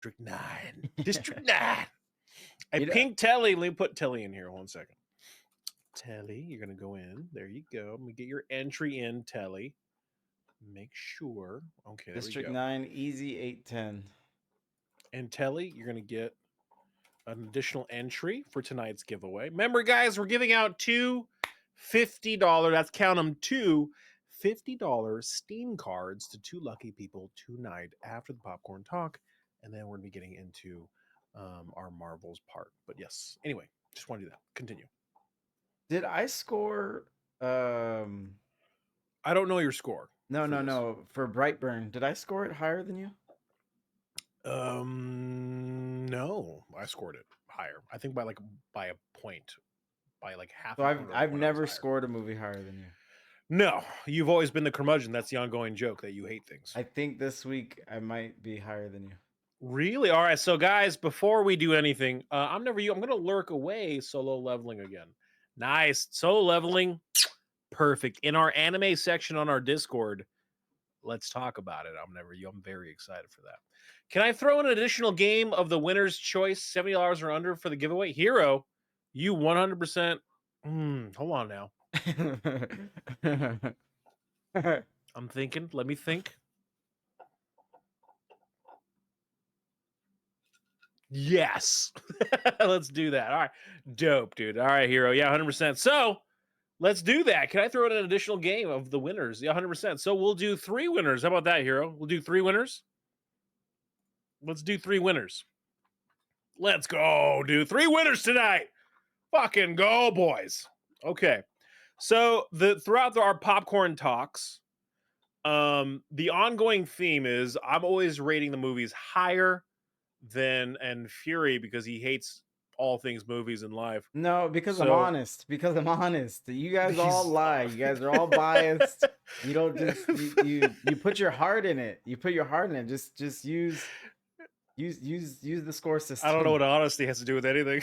District 9. District 9. Hey, You know- Pink Telly. Let me put Telly in here. 1 second. Telly, you're going to go in. There you go. Let me get your entry in, Telly. Make sure. Okay, there District we go. 9, easy 810. And Telly, you're going to get an additional entry for tonight's giveaway. Remember, guys, we're giving out two $50, that's count them, two $50 Steam cards to two lucky people tonight after the popcorn talk. And then we're going to be getting into our Marvels part. But yes, anyway, just want to do that. Continue. Did I score? I don't know your score. No. For Brightburn, did I score it higher than you? No, I scored it higher. I think by a point, by like half. So I've never scored a movie higher than you. No, you've always been the curmudgeon. That's the ongoing joke that you hate things. I think this week I might be higher than you. Really? All right. So, guys, before we do anything, I'm never you. I'm going to lurk away solo leveling again. Nice. Solo leveling. Perfect. In our anime section on our Discord, let's talk about it. I'm never you. I'm very excited for that. Can I throw in an additional game of the winner's choice, $70 or under for the giveaway? Hero, you 100%. Hold on now. I'm thinking. Let me think. Yes. Let's do that. All right. Dope, dude. All right, Hero. Yeah, 100%. So let's do that. Can I throw in an additional game of the winners? Yeah, 100%. So we'll do 3 winners. How about that, Hero? We'll do 3 winners. Let's do 3 winners. Let's go, dude. 3 winners tonight. Fucking go, boys. Okay. So throughout our popcorn talks, the ongoing theme is I'm always rating the movies higher than Fury because he hates all things movies in life. No, because I'm honest. Because I'm honest. You guys all lie. You guys are all biased. You don't just you put your heart in it. You put your heart in it. Just use the score system. I don't know what honesty has to do with anything.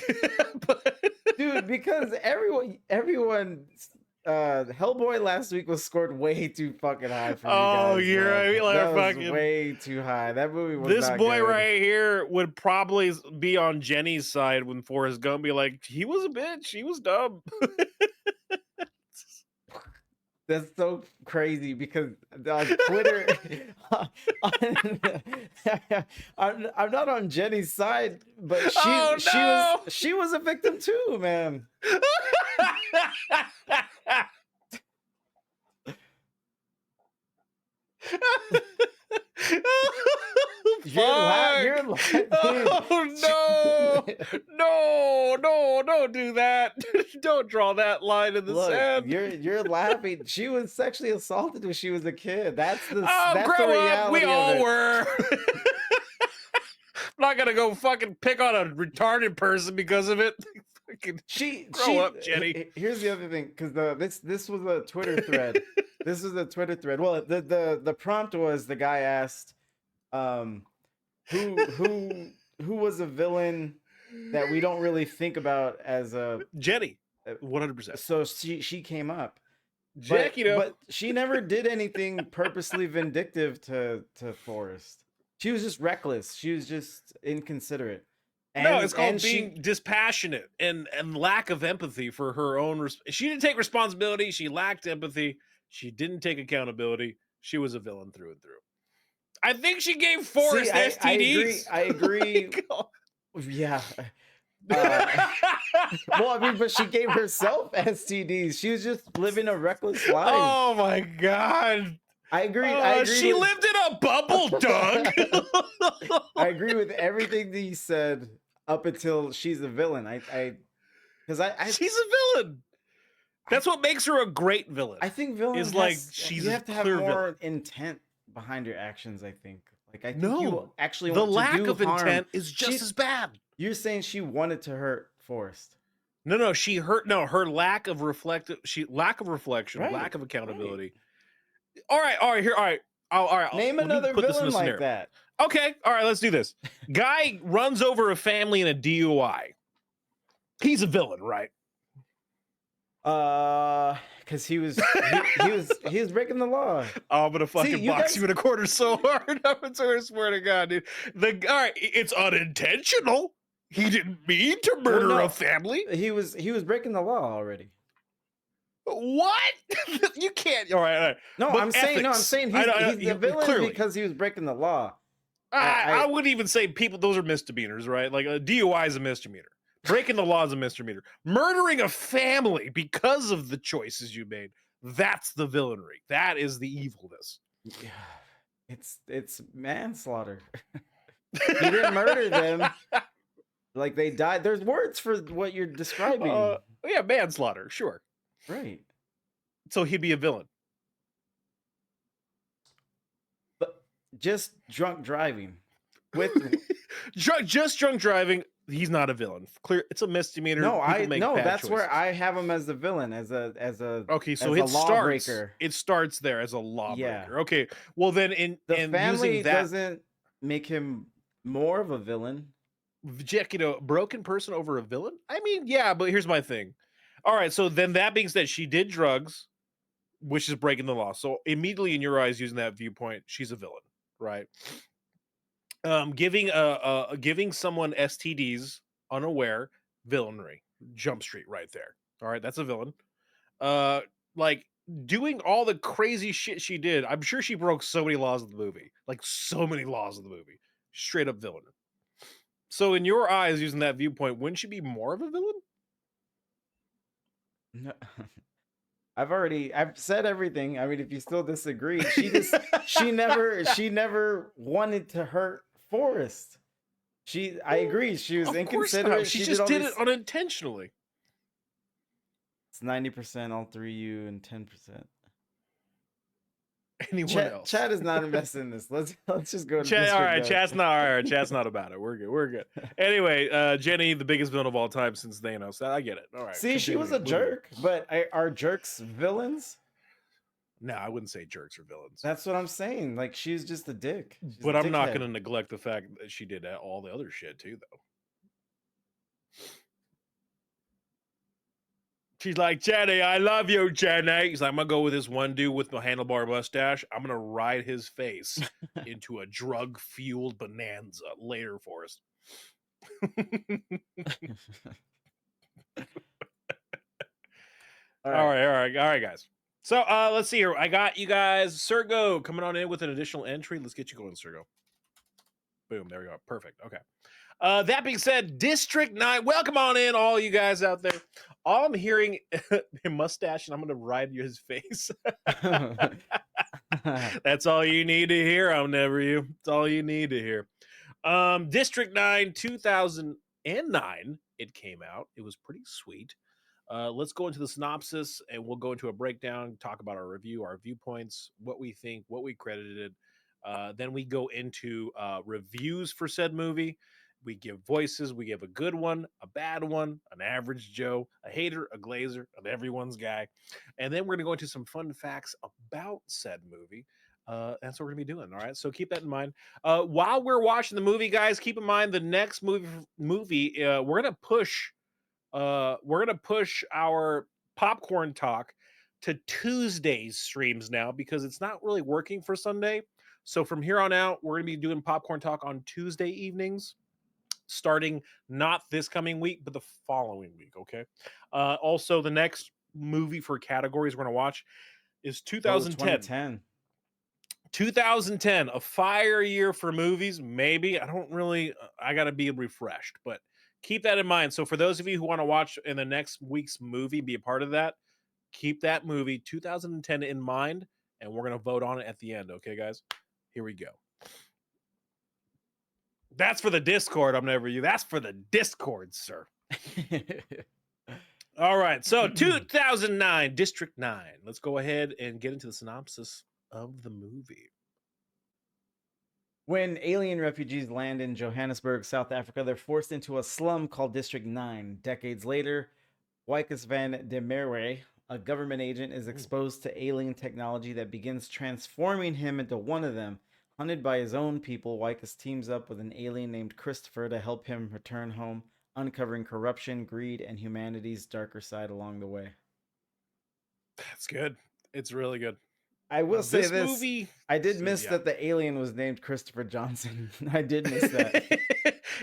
But... Dude, because everyone Hellboy last week was scored way too fucking high for you guys. Oh, you're right. That was way too high. That movie was this not boy good. right here would probably be on Jenny's side when Forrest Gump be like, he was a bitch. He was dumb. That's so crazy because on Twitter, I'm not on Jenny's side, but she was a victim too, man. You're oh no, don't do that. Don't draw that line in the sand. You're laughing. She was sexually assaulted when she was a kid. That's the reality up. We all were. I'm not gonna go fucking pick on a retarded person because of it. Grow up, Jenny. Here's the other thing, because this was a Twitter thread. This was a Twitter thread. Well, the prompt was the guy asked, who was a villain that we don't really think about as a Jenny, 100%. So she came up, Jack, but she never did anything purposely vindictive to Forrest. She was just reckless. She was just inconsiderate. No, it's called being dispassionate and lack of empathy for her own. She didn't take responsibility. She lacked empathy. She didn't take accountability. She was a villain through and through. I think she gave Forrest STDs. I agree. Yeah. Well, I mean, but she gave herself STDs. She was just living a reckless life. Oh my God. I agree. She lived in a bubble, Doug. I agree with everything that you said up until she's a villain. She's a villain. That's what makes her a great villain. I think villains you have to have more intent behind your actions. I think you actually the want lack to do of harm. Intent is just as bad. You're saying she wanted to hurt Forrest. No, she hurt. No, her lack of reflection, lack of accountability. Right. All right. Name another villain like that. Okay, all right, let's do this. Guy runs over a family in a DUI. He's a villain, right? because he was breaking the law. I'm gonna See, fucking you box guys, you in a corner so hard. I swear to God, dude. All right, it's unintentional. He didn't mean to well, murder a no, family. he was breaking the law already. What? You can't. All right. No, But I'm ethics. saying he's the villain clearly. because he was breaking the law. I wouldn't even say people. Those are misdemeanors, right? Like a DUI is a misdemeanor. Breaking the law is a misdemeanor. Murdering a family because of the choices you made. That's the villainry. That is the evilness. Yeah, it's manslaughter. He didn't murder them. Like they died. There's words for what you're describing. Yeah, manslaughter, sure. Right. So he'd be a villain. But just drunk driving with just drunk driving, he's not a villain. Clear, it's a misdemeanor. no, that's choices. where I have him as the villain, as a okay. So as it a starts. lawbreaker. It starts there as a lawbreaker. Yeah. Okay. Well, then The family using that, doesn't make him more of a villain. Jack, broken person over a villain. I mean, yeah, but here's my thing. All right. So then that being said, she did drugs, which is breaking the law. So immediately in your eyes, using that viewpoint, she's a villain, right? Giving someone STDs unaware, villainry, Jump Street right there. All right, that's a villain. Like doing all the crazy shit she did. I'm sure she broke so many laws of the movie, like so many laws of the movie. Straight up villain. So in your eyes, using that viewpoint, wouldn't she be more of a villain? No. I've said everything. I mean, if you still disagree, she never wanted to hurt Forrest. I agree. She was inconsiderate. She just did it unintentionally. It's 90% all three you and 10%. Anyone else? Chad is not invested in this. Let's just go to Chad. All right, Chad's not about it. We're good. Anyway, Jenny, the biggest villain of all time since Thanos. I get it. All right. See, she was a jerk, but are jerks villains? No, I wouldn't say jerks are villains. That's what I'm saying. Like, she's just a dick. But I'm not going to neglect the fact that she did all the other shit too, though. She's like, Jenny, I love you, Jenny. He's like, I'm going to go with this one dude with the handlebar mustache. I'm going to ride his face into a drug-fueled bonanza later, Forrest. All right, guys. So let's see here. I got you guys. Sergo coming on in with an additional entry. Let's get you going, Sergo. Boom. There we go. Perfect. Okay. That being said, District 9, welcome on in, all you guys out there. All I'm hearing a mustache, and I'm going to ride his face. That's all you need to hear. I'm never you. That's all you need to hear. District 9, 2009, it came out. It was pretty sweet. Let's go into the synopsis, and we'll go into a breakdown, talk about our review, our viewpoints, what we think, what we credited. Then we go into reviews for said movie. We give voices. We give a good one, a bad one, an average Joe, a hater, a glazer, an everyone's guy. And then we're going to go into some fun facts about said movie. That's what we're going to be doing. All right. So keep that in mind. While we're watching the movie, guys, keep in mind the next movie we're going to push our popcorn talk to Tuesday's streams now because it's not really working for Sunday. So from here on out, we're going to be doing popcorn talk on Tuesday evenings, starting not this coming week, but the following week. Okay. Also, the next movie for categories we're going to watch is 2010. 2010, a fire year for movies. Maybe I got to be refreshed, but keep that in mind. So for those of you who want to watch in the next week's movie, be a part of that, keep that movie 2010 in mind, and we're going to vote on it at the end. Okay, guys? Here we go. That's for the Discord. I'm never you. That's for the Discord, sir. All right. So 2009, District 9. Let's go ahead and get into the synopsis of the movie. When alien refugees land in Johannesburg, South Africa, they're forced into a slum called District 9. Decades later, Wikus van der Merwe, a government agent, is exposed to alien technology that begins transforming him into one of them. Hunted by his own people, Wikus teams up with an alien named Christopher to help him return home, uncovering corruption, greed, and humanity's darker side along the way. That's good. It's really good. I will say This this. movie, I did so miss yeah. that the alien was named Christopher Johnson. I did miss that.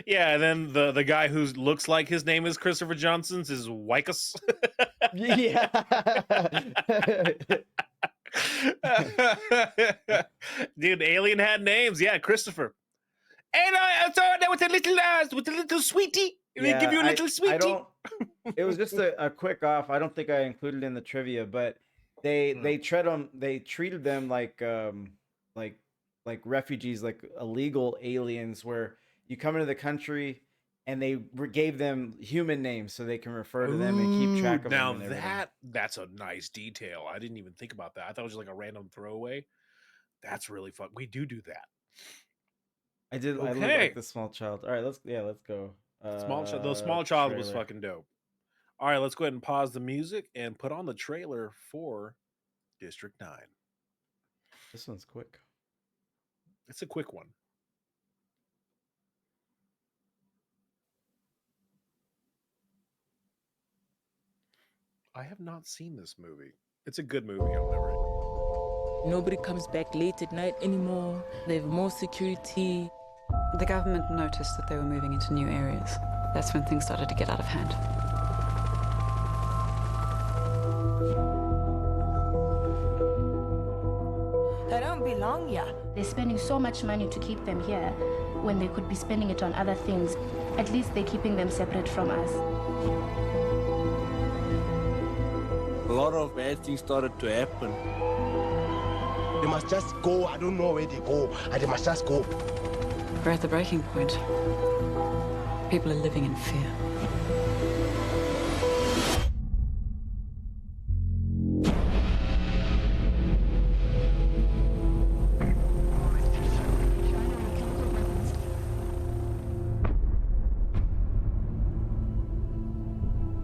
Yeah, and then the guy who looks like his name is Christopher Johnson's is Wycus. Yeah. Dude, Alien had names. Yeah, Christopher. And I saw that with a little sweetie. They give Yeah, you a little I sweetie. don't it was just a quick off. I don't think I included in the trivia, but Mm. they treated them like like refugees, like illegal aliens where you come into the country and they gave them human names so they can refer to them and keep Ooh, track of them now and everything. that's a nice detail. I didn't even think about that. I thought it was just like a random throwaway. That's really fun. We do that. I look like Okay. the small child. All right, let's go. The small child was Trailer. fucking dope. All right, let's go ahead and pause the music and put on the trailer for District 9. This one's quick. It's a quick one. I have not seen this movie. It's a good movie, however. Nobody comes back late at night anymore. They have more security. The government noticed that they were moving into new areas. That's when things started to get out of hand. They don't belong here. They're spending so much money to keep them here when they could be spending it on other things. At least they're keeping them separate from us. A lot of bad things started to happen. They must just go. I don't know where they go. They must just go. We're at the breaking point. People are living in fear.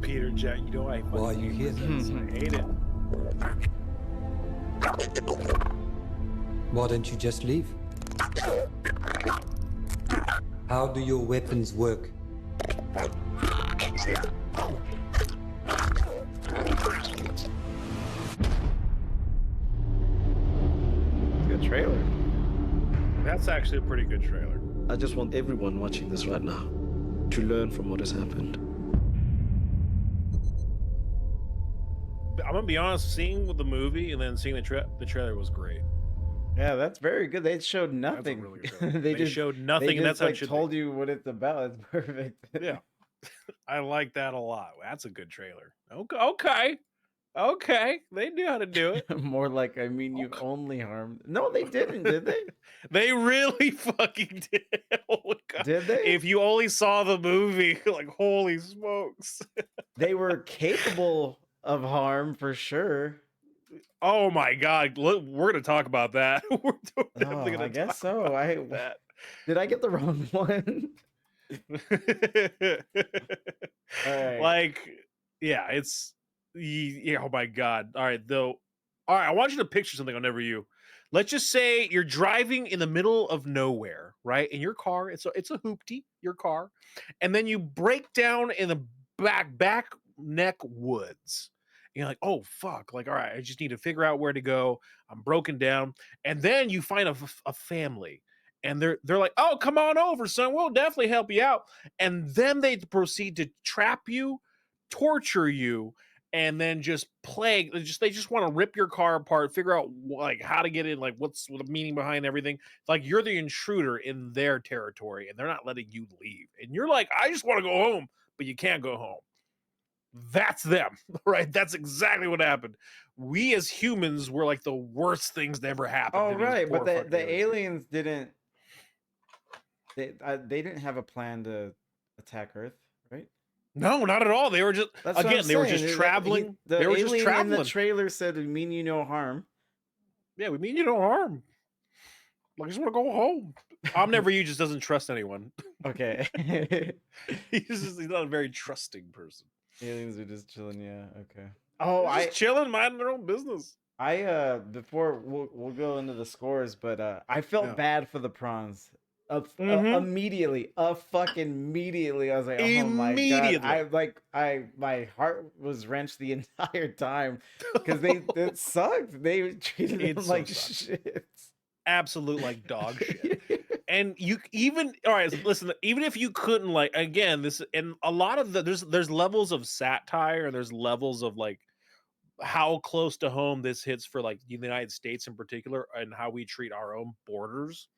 Peter Jack, you know I Why are you here? I hate it. Why don't you just leave? How do your weapons work? Good trailer. That's actually a pretty good trailer. I just want everyone watching this right now to learn from what has happened. I'm gonna be honest, seeing the movie and then seeing the trailer was great. Yeah, that's very good. They showed That's a nothing. really good trailer. they They showed they nothing, and that's just how it like should told be. you what it's about. It's perfect. Yeah, I like that a lot. That's a good trailer. Okay. They knew how to do it. More like, I mean, you Okay. only harmed. No, they didn't, did they? They really fucking did. Oh my god! Did they? If you only saw the movie, like holy smokes! They were capable of harm for sure. Oh my god! Look, we're gonna talk about that. We're definitely Oh, gonna I guess talk so. about that. Did I get the wrong one? All right. Like, yeah, yeah, oh my god. All right, though. All right, I want you to picture something whenever you. Let's just say you're driving in the middle of nowhere, right? In your car, it's a hoopty, your car, and then you break down in the back neck woods. And you're like, oh fuck! Like, all right, I just need to figure out where to go. I'm broken down, and then you find a family, and they're like, oh, come on over, son. We'll definitely help you out. And then they proceed to trap you, torture you, and then just plague. They just want to rip your car apart, figure out like how to get in, like what's the meaning behind everything. Like you're the intruder in their territory, and they're not letting you leave. And you're like, I just want to go home, but you can't go home. That's them, right? That's exactly what happened. We as humans were like the worst things that ever happened. Oh, to these right. But poor fucking the aliens didn't. They didn't have a plan to attack Earth, right? No, not at all. They were just That's what I'm again, they were saying. just traveling. The They were alien just in traveling. the trailer said, "We mean you no harm." Yeah, we mean you no harm. Like, I just want to go home. Omniver you just doesn't trust anyone. Okay. He's not a very trusting person. Aliens are just chilling. Yeah. Okay. Oh, They're just chilling, minding their own business. before we'll go into the scores, but I felt Yeah. bad for the prawns. Immediately, fucking immediately. I was like, oh my god! Immediately. My heart was wrenched the entire time because it sucked. They treated him It so like sucked. shit. Absolute like dog shit. And you even all right, listen, even if you couldn't like again, this and a lot of there's levels of satire and there's levels of like how close to home this hits for like the United States in particular and how we treat our own borders.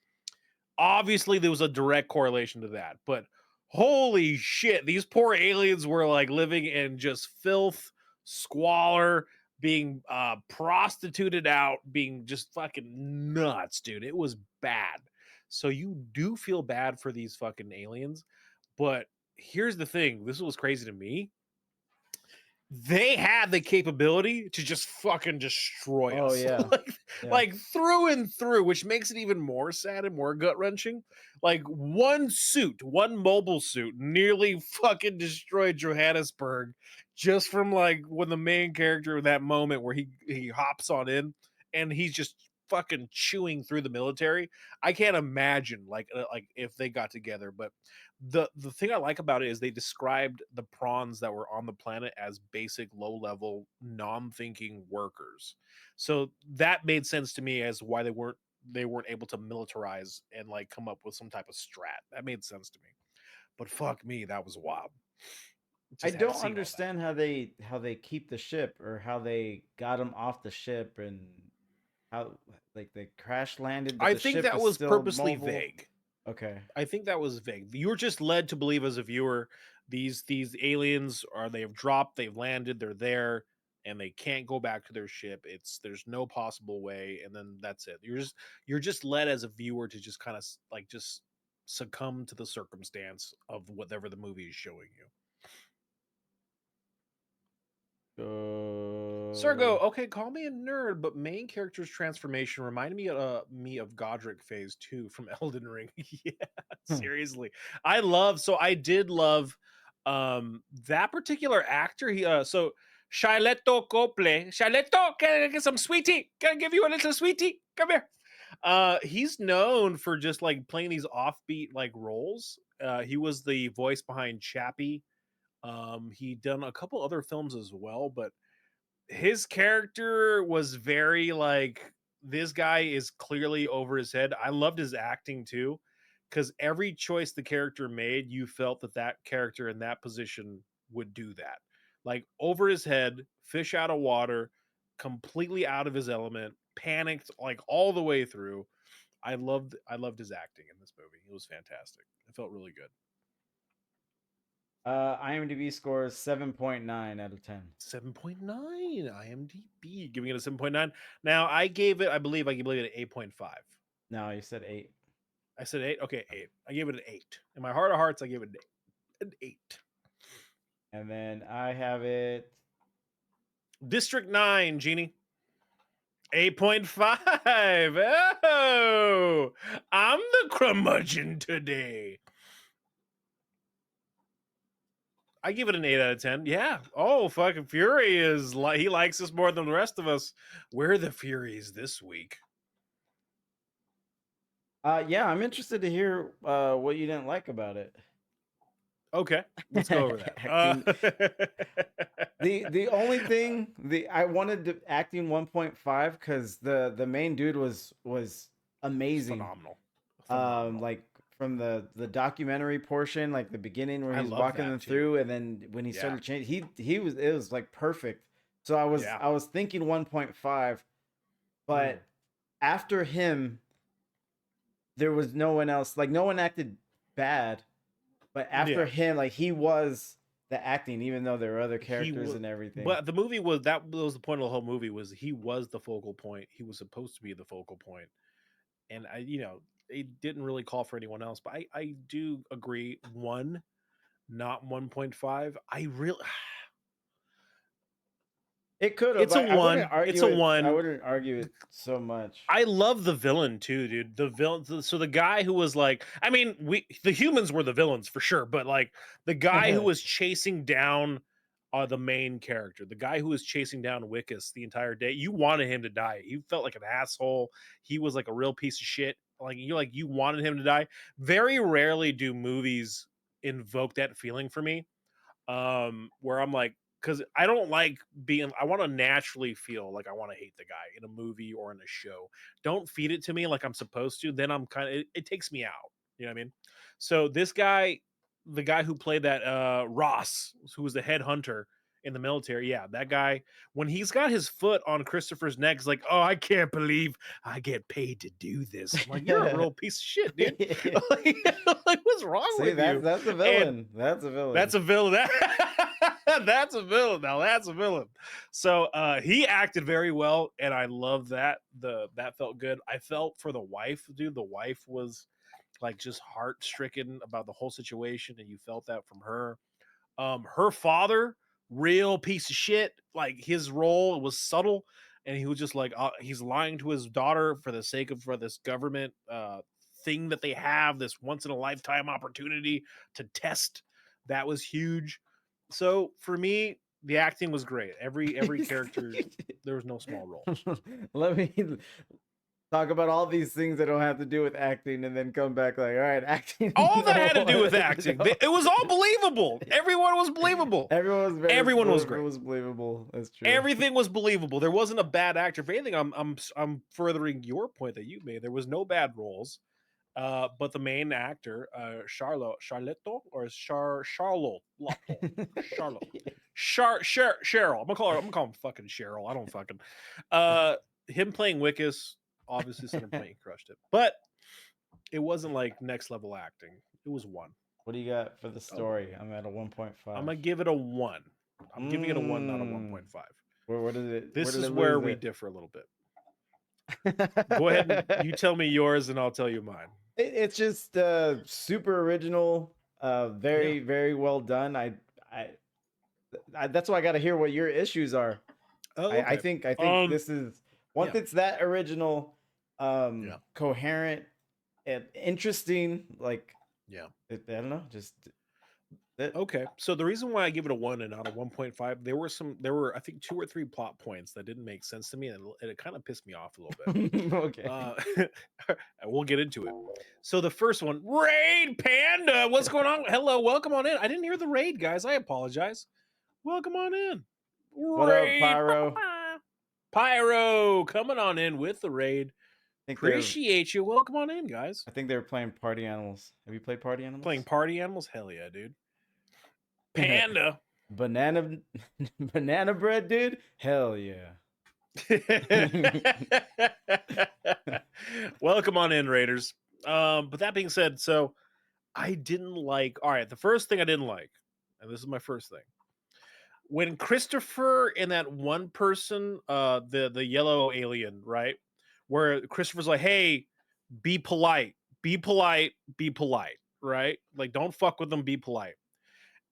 Obviously, there was a direct correlation to that, but holy shit, these poor aliens were like living in just filth, squalor, being prostituted out, being just fucking nuts, dude. It was bad. So you do feel bad for these fucking aliens, but here's the thing: this was crazy to me. They had the capability to just fucking destroy Oh, us. yeah. like, Yeah. like through and through, which makes it even more sad and more gut-wrenching. Like one mobile suit nearly fucking destroyed Johannesburg just from like when the main character in that moment where he hops on in and he's just fucking chewing through the military. I can't imagine like if they got together, but the thing I like about it is they described the prawns that were on the planet as basic low-level non-thinking workers. So that made sense to me as why they weren't able to militarize and like come up with some type of strat. That made sense to me. But fuck me, that was wild. I Just had don't seen all that. understand how they keep the ship or how they got him off the ship and how like they crash landed. But I the think ship that was still purposely mobile. vague. Okay. I think that was vague. You were just led to believe as a viewer these aliens they have dropped, they've landed, they're there, and they can't go back to their ship. There's no possible way, and then that's it. You're just led as a viewer to just kind of like just succumb to the circumstance of whatever the movie is showing you. Sergo, okay, call me a nerd, but main character's transformation reminded me of Godric Phase 2 from Elden Ring. Yeah, seriously. I did love that particular actor. He so Shileto Cople. Shileto, can I get some sweetie? Can I give you a little sweetie? Come here. He's known for just like playing these offbeat like roles. He was the voice behind Chappie. He done a couple other films as well, but his character was very like this guy is clearly over his head. I loved his acting too, because every choice the character made, you felt that character in that position would do that. Like over his head, fish out of water, completely out of his element, panicked like all the way through. I loved his acting in this movie. It was fantastic. It felt really good. IMDb scores 7.9 out of 10. 7.9 IMDb, giving it a 7.9. Now I believe I gave it an 8.5. No, you said 8. I said 8. Okay, 8. I gave it an 8. In my heart of hearts, I gave it an 8. And then I have it District 9, Genie. 8.5. Oh, I'm the curmudgeon today. I give it an 8 out of 10. Yeah. Oh, fucking Fury is like he likes us more than the rest of us. We're the Furies this week. yeah, I'm interested to hear what you didn't like about it. Okay, let's go over that. The only thing I wanted to acting 1.5 because the main dude was amazing, phenomenal. Like from the documentary portion, like the beginning where I he's love walking that them too. through, and then when he started changing, it was like perfect. So I was thinking 1.5, but after him, there was no one else. Like no one acted bad. But after him, like he was the acting, even though there were other characters and everything. But the movie was that was the point of the whole movie was he was the focal point. He was supposed to be the focal point, and it didn't really call for anyone else. But I do agree 1, not 1.5. I really. It could have. It's a 1. It's a 1. I wouldn't argue it so much. I love the villain too, dude. The villain. So the guy who was like, I mean, the humans were the villains for sure, but like the guy who was chasing down the main character, the guy who was chasing down Wickus the entire day. You wanted him to die. He felt like an asshole. He was like a real piece of shit. You wanted him to die. Very rarely do movies invoke that feeling for me. Where I'm like, because I don't like being, I want to naturally feel like I want to hate the guy in a movie or in a show. Don't feed it to me like I'm supposed to. Then I'm kind of, it takes me out. You know what I mean? So this guy, the guy who played that Ross, who was the head hunter in the military, yeah, that guy, when he's got his foot on Christopher's neck, is like, oh, I can't believe I get paid to do this. I'm like, you're a real piece of shit, dude. Like, what's wrong with you? That's a villain. That's a villain. That's a villain. That's a villain. Now that's a villain. So he acted very well, and I love that. That felt good. I felt for the wife, dude. The wife was like just heart stricken about the whole situation, and you felt that from her. Her father, real piece of shit. Like his role was subtle, and he was just like he's lying to his daughter for the sake of this government thing that they have, this once in a lifetime opportunity to test. That was huge. So for me, the acting was great. Every character, there was no small role. Let me talk about all these things that don't have to do with acting, and then come back like, all right, acting. All that had to do with acting. It was all believable. Everyone was believable. Everyone was great. It was believable. That's true. Everything was believable. There wasn't a bad actor. If anything, I'm furthering your point that you made. There was no bad roles. But the main actor, Charlotte, Cheryl. I'm gonna call him fucking Cheryl. I don't fucking. Him playing Wickus, obviously, Center crushed it, but it wasn't like next level acting. It was 1. What do you got for the story? I'm at a 1.5. I'm gonna give it a 1. I'm giving it a 1, not a 1.5. Where did it? This is where we differ a little bit. Go ahead and you tell me yours, and I'll tell you mine. It's just super original, very well done. I that's why I got to hear what your issues are. Oh, okay. I think this is once it's that original, coherent and interesting. Like, I don't know, just. Okay, so the reason why I give it a 1 and not a 1.5, there were I think 2 or 3 plot points that didn't make sense to me, and it kind of pissed me off a little bit. Okay, we'll get into it. So the first one, Raid Panda, what's going on? Hello, welcome on in. I didn't hear the raid, guys. I apologize. Welcome on in. What up, Pyro? Pyro, coming on in with the raid. Appreciate you. Welcome on in, guys. I think they were playing Party Animals. Have you played Party Animals? Playing Party Animals? Hell yeah, dude. Panda. banana bread, dude. Hell yeah. Welcome on in, Raiders. But that being said, so I didn't like. All right, the first thing I didn't like, and this is my first thing, when Christopher and that one person, the yellow alien, right, where Christopher's like, "Hey, be polite, be polite, be polite," right? Like, don't fuck with them, be polite.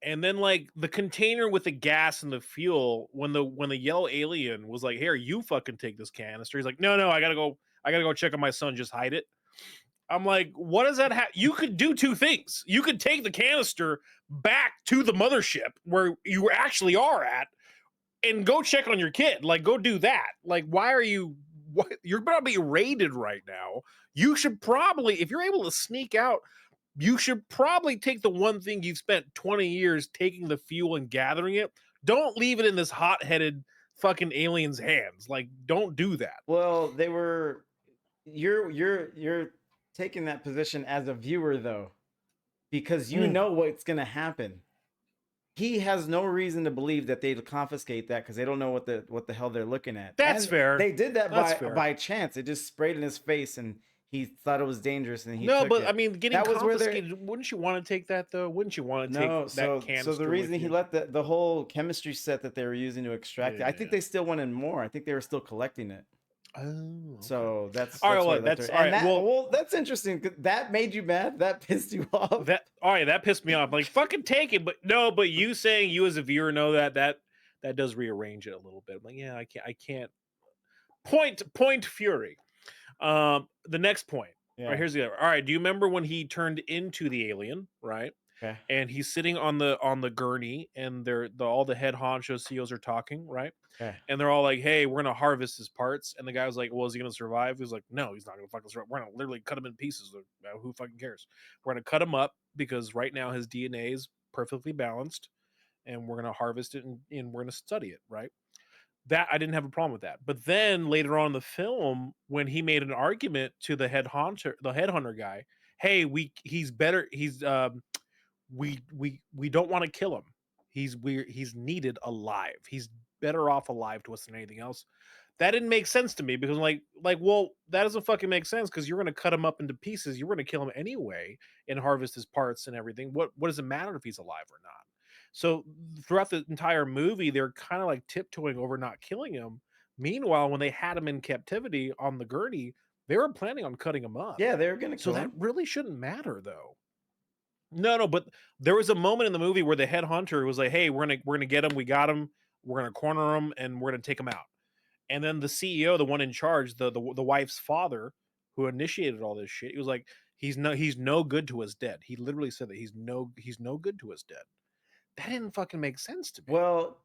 And then like the container with the gas and the fuel, when the yellow alien was like, "Here, you fucking take this canister." He's like, No, I gotta go check on my son, just hide it. I'm like, what does that have? You could do 2 things. You could take the canister back to the mothership where you actually are at and go check on your kid. Like, go do that. Like, why are you you're gonna be raided right now. You should probably, if you're able to sneak out, you should probably take the one thing you've spent 20 years taking the fuel and gathering it. Don't leave it in this hot-headed fucking alien's hands. Like, don't do that. Well, you're taking that position as a viewer though, because you know what's gonna happen. He has no reason to believe that they'd confiscate that because they don't know what the hell they're looking at. That's fair. They did that by chance. It just sprayed in his face and he thought it was dangerous, and he took it. I mean, getting confiscated. Wouldn't you want to take that though? Wouldn't you want to take that canister? So the reason he let the whole chemistry set that they were using to extract it, I think they still wanted more. I think they were still collecting it. Oh, okay. So that's all right. Well, that's all right. Well, that's interesting. That made you mad. That pissed you off. That pissed me off. Like, fucking take it. But you saying, you as a viewer know that does rearrange it a little bit. I'm like, yeah, I can't. Point fury. The next point. Yeah. All right, here's the other. All right, do you remember when he turned into the alien, right? Okay. and he's sitting on the gurney, and all the head honcho CEOs are talking, right? Okay. And they're all like, "Hey, we're gonna harvest his parts." And the guy was like, "Well, is he gonna survive?" He was like, "No, he's not gonna fucking survive. We're gonna literally cut him in pieces. Who fucking cares? We're gonna cut him up because right now his DNA is perfectly balanced, and we're gonna harvest it and we're gonna study it, right?" That I didn't have a problem with that. But then later on in the film, when he made an argument to the headhunter guy, "Hey, he's better. We don't want to kill him. He's needed alive. He's better off alive to us than anything else." That didn't make sense to me because well, that doesn't fucking make sense because you're gonna cut him up into pieces. You're gonna kill him anyway and harvest his parts and everything. What does it matter if he's alive or not? So throughout the entire movie, they're kind of like tiptoeing over not killing him. Meanwhile, when they had him in captivity on the gurney, they were planning on cutting him up. Yeah, they were gonna So kill that him. really shouldn't matter though. No, but there was a moment in the movie where the head hunter was like, "Hey, we're gonna get him. We got him. We're gonna corner him, and we're gonna take him out." And then the CEO, the one in charge, the wife's father, who initiated all this shit, he was like, "He's no good to us dead." He literally said that he's no good to us dead. That didn't fucking make sense to me. Well,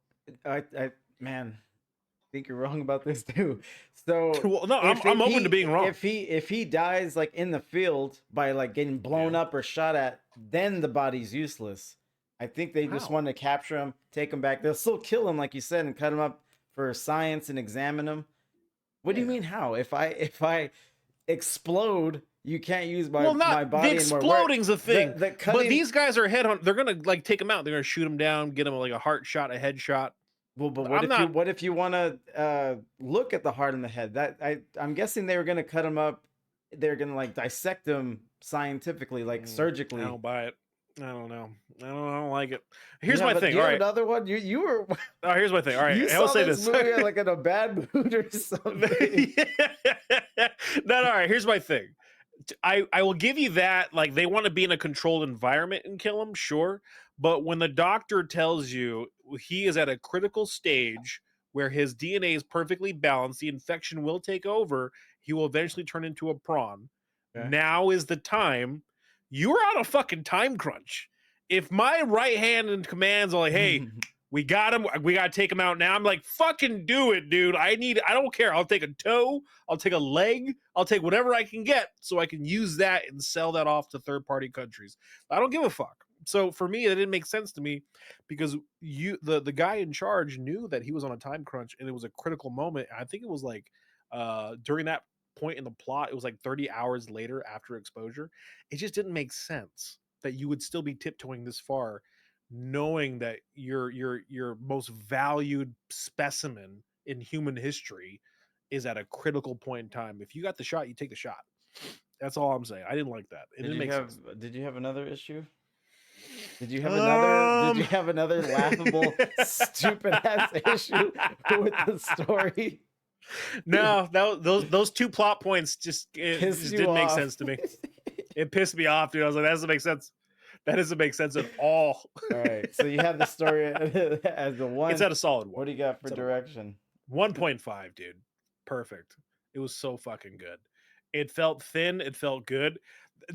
man, I think you're wrong about this too. So Well, no, if I'm open he- to being wrong. If he dies like in the field by like getting blown up or shot at, then the body's useless. I think they just How? want to capture him, take him back. They'll still kill him, like you said, and cut him up for science and examine him. What do you mean how? If I explode, you can't use my Well, my not body the anymore. exploding's a thing, the but cutting- these guys are headhunt. They're gonna like take him out. They're gonna shoot him down, get him like a heart shot, a head shot. Well, but I'm what if you want to look at the heart and the head? I'm guessing they were gonna cut him up. They're gonna like dissect him scientifically, like surgically. I don't buy it. I don't know. I don't like it. You Here's have my a- thing. do you All have right. another one. You were Oh, here's my thing. All right. you I'll saw say this this. movie like in a bad mood or something. No, all right. Here's my thing. I will give you that. Like they want to be in a controlled environment and kill him, sure. But when the doctor tells you he is at a critical stage where his DNA is perfectly balanced, the infection will take over. He will eventually turn into a prawn. Okay. Now is the time. You're on a fucking time crunch. If my right hand and commands are like, "Hey, we got him. We got to take him out now." I'm like, "Fucking do it, dude. I don't care. I'll take a toe. I'll take a leg. I'll take whatever I can get so I can use that and sell that off to third-party countries. I don't give a fuck." So for me, it didn't make sense to me because the guy in charge knew that he was on a time crunch and it was a critical moment. I think it was like during that point in the plot, it was like 30 hours later after exposure. It just didn't make sense that you would still be tiptoeing this far knowing that your most valued specimen in human history is at a critical point in time. If you got the shot, you take the shot. That's all I'm saying. I didn't like that. It didn't make sense. Did you have another issue? Did you have another? Did you have another laughable, stupid ass issue with the story? No, those two plot points just Pissed you didn't make off. sense to me. It pissed me off, dude. I was like, that doesn't make sense. That doesn't make sense at all. All right, so you have the story as the one. It's at a solid one. What do you got for It's at a direction? 1.5, dude. Perfect. It was so fucking good. It felt thin. It felt good.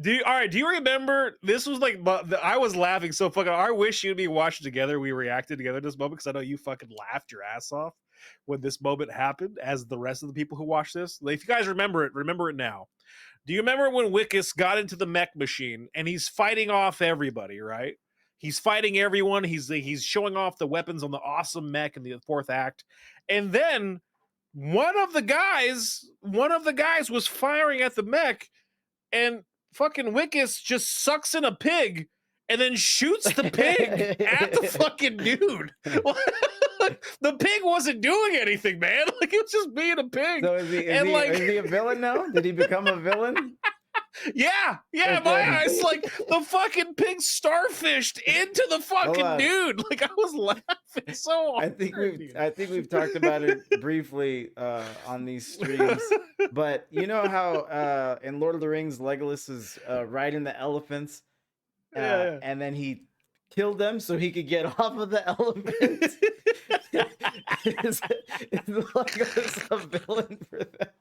Do you remember? This was like, I was laughing so fucking. I wish you and me watched together. We reacted together to this moment because I know you fucking laughed your ass off when this moment happened, as the rest of the people who watched this. Like, if you guys remember it now. Do you remember when Wickus got into the mech machine and he's fighting off everybody, right? He's fighting everyone. He's showing off the weapons on the awesome mech in the fourth act. And then one of the guys was firing at the mech, and fucking Wickus just sucks in a pig and then shoots the pig at the fucking dude. The pig wasn't doing anything, man. Like, it was just being a pig. So is And, like- is he a villain now? Did he become a villain? Yeah, in my eyes, like the fucking pig starfished into the fucking on. dude. Like, I was laughing so hard. I think we've talked about it briefly on these streams. But you know how in Lord of the Rings, Legolas is riding the elephants, Yeah. and then he killed them so he could get off of the elephants. is Legolas a villain for that?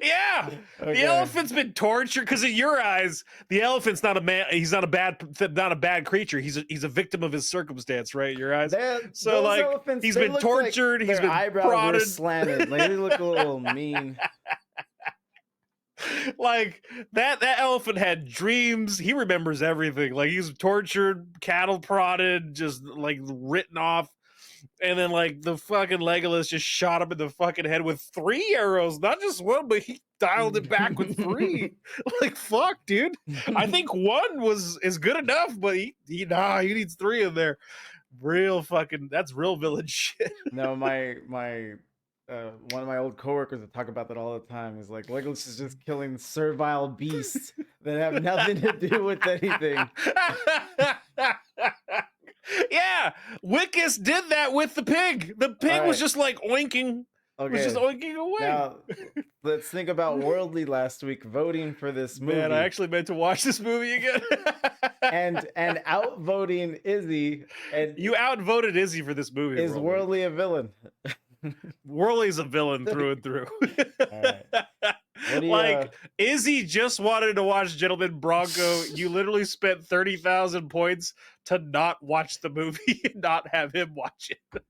Yeah, Okay. the elephant's been tortured because in your eyes, the elephant's not a man. He's not a bad creature. He's a victim of his circumstance, right? In your eyes. So Those like elephants, he's they been look like tortured. He's their been eyebrows were prodded. slanted. Like they look a little mean. Like that elephant had dreams. He remembers everything. Like he was tortured, cattle prodded, just like written off. And then like the fucking Legolas just shot him in the fucking head with 3 arrows, not just one, but he dialed it back with 3. Like fuck, dude. I think 1 is good enough, but he needs 3 in there. Real fucking, that's real villain shit. No, my one of my old coworkers would talk about that all the time. Is like Legolas is just killing servile beasts that have nothing to do with anything. Yeah, Wickus did that with the pig. The pig was just like oinking. Okay. Was just oinking away. Now, let's think about Worldly last week voting for this movie. Man, I actually meant to watch this movie again. and outvoting Izzy, and you outvoted Izzy for this movie. is Worldly a villain? Worldly's a villain through and through. All right. What do you, Like Izzy just wanted to watch Gentleman Bronco. You literally spent 30,000 points to not watch the movie and not have him watch it.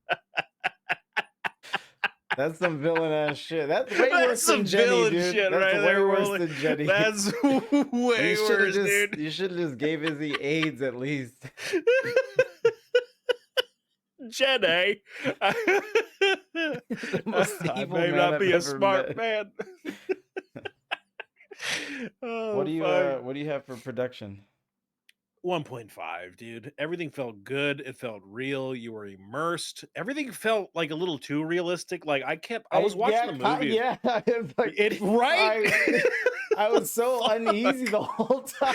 That's some villain ass shit. That's way worse some than Jenny, villain dude. shit That's right way there, worse Worldly. than Jenny. That's way You shoulda worse, just, dude. You should have just gave Izzy AIDS at least. Jenny. The most I evil may man not I've be a ever smart met. man. Oh, What do you fuck. what do you have for production? 1.5, dude. Everything felt good. It felt real. You were immersed. Everything felt like a little too realistic. Like I was watching the movie. Yeah, it's like, It right. I was so uneasy the whole time.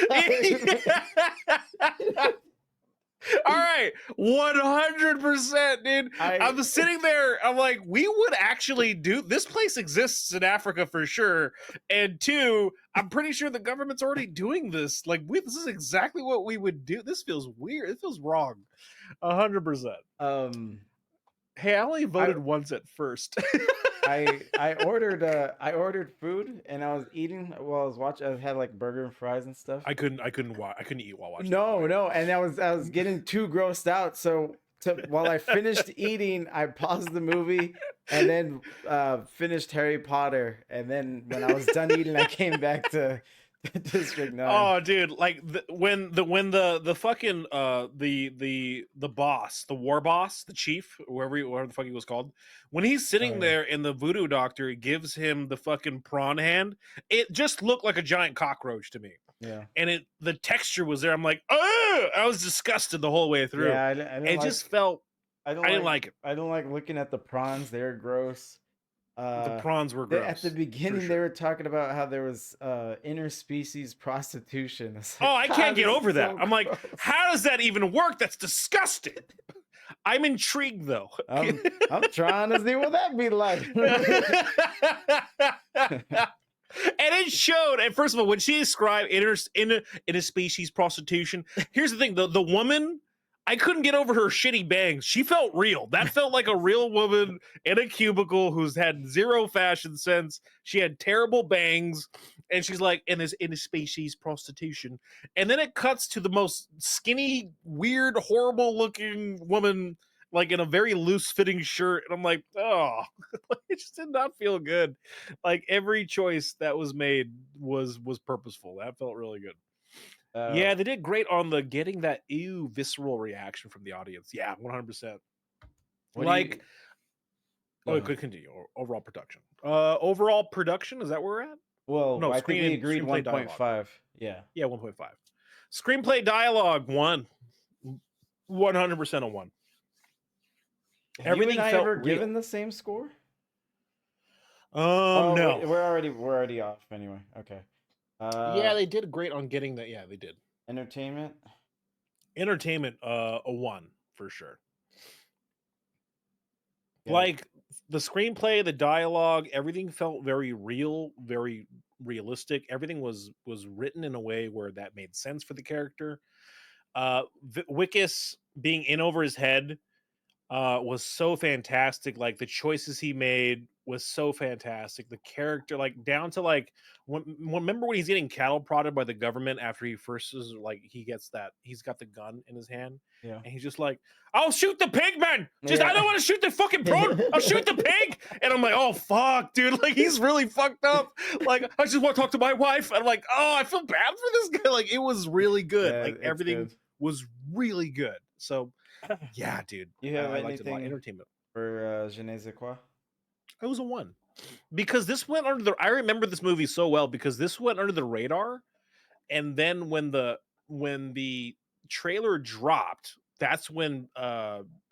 All right, 100%, dude. I'm sitting there. I'm like, we would actually do this. Place exists in Africa for sure. And 2, I'm pretty sure the government's already doing this. Like, this is exactly what we would do. This feels weird. It feels wrong. 100%. Hey, I only voted once at first. I ordered food and I was eating while I was watching. I had like burger and fries and stuff. I couldn't eat while watching. No, and I was getting too grossed out. So while I finished eating, I paused the movie and then finished Harry Potter. And then when I was done eating, I came back to District 9. Oh, dude! Like when the fucking the boss, the war boss, the chief, whatever the fuck he was called, when he's sitting there and the voodoo doctor gives him the fucking prawn hand, it just looked like a giant cockroach to me. Yeah, and the texture was there. I'm like, oh! I was disgusted the whole way through. Yeah, I didn't it like, just felt. I didn't like it. I don't like looking at the prawns. They're gross. The prawns were gross. At the beginning, they were talking about how there was interspecies prostitution. Like, oh, I can't get over that. so I'm like, gross. how does that even work? That's disgusting. I'm intrigued though. I'm trying to see what that be like. And it showed. And first of all, when she described interspecies prostitution, here's the thing: the woman. I couldn't get over her shitty bangs. She felt real. That felt like a real woman in a cubicle who's had zero fashion sense. She had terrible bangs, and she's like, "And there's interspecies prostitution." And then it cuts to the most skinny, weird, horrible-looking woman, like in a very loose-fitting shirt, and I'm like, "Oh, it just did not feel good." Like every choice that was made was purposeful. That felt really good. Yeah, they did great on the getting that visceral reaction from the audience. Yeah, 100%. Like, could continue. Overall production. Overall production, is that where we're at? Well, no, I think we agreed screenplay 1.5. Yeah. Yeah, 1.5. Screenplay dialogue 1. 100% a 1. Everything I ever given the same score? No. We're already off anyway. Okay. Yeah, they did great on getting that. Yeah, they did. Entertainment, a 1 for sure. Yeah. Like the screenplay, the dialogue, everything felt very real, very realistic. Everything was written in a way where that made sense for the character. Wickus being in over his head, was so fantastic. Like the choices he made was so fantastic. The character, like down to like remember when he's getting cattle prodded by the government after he first is like he's got the gun in his hand Yeah. and he's just like, I'll shoot the pig, man. Just Yeah. I don't want to shoot the fucking prone. I'll shoot the pig. And I'm like, oh fuck, dude. Like he's really fucked up. Like I just want to talk to my wife. I'm like, oh, I feel bad for this guy. Like it was really good. Yeah, Like it's everything good. was really good. So yeah, dude. You have I liked it a lot. anything Entertainment. for Je ne sais quoi? It was a 1 because this went under the. I remember this movie so well because this went under the radar, and then when the trailer dropped, that's when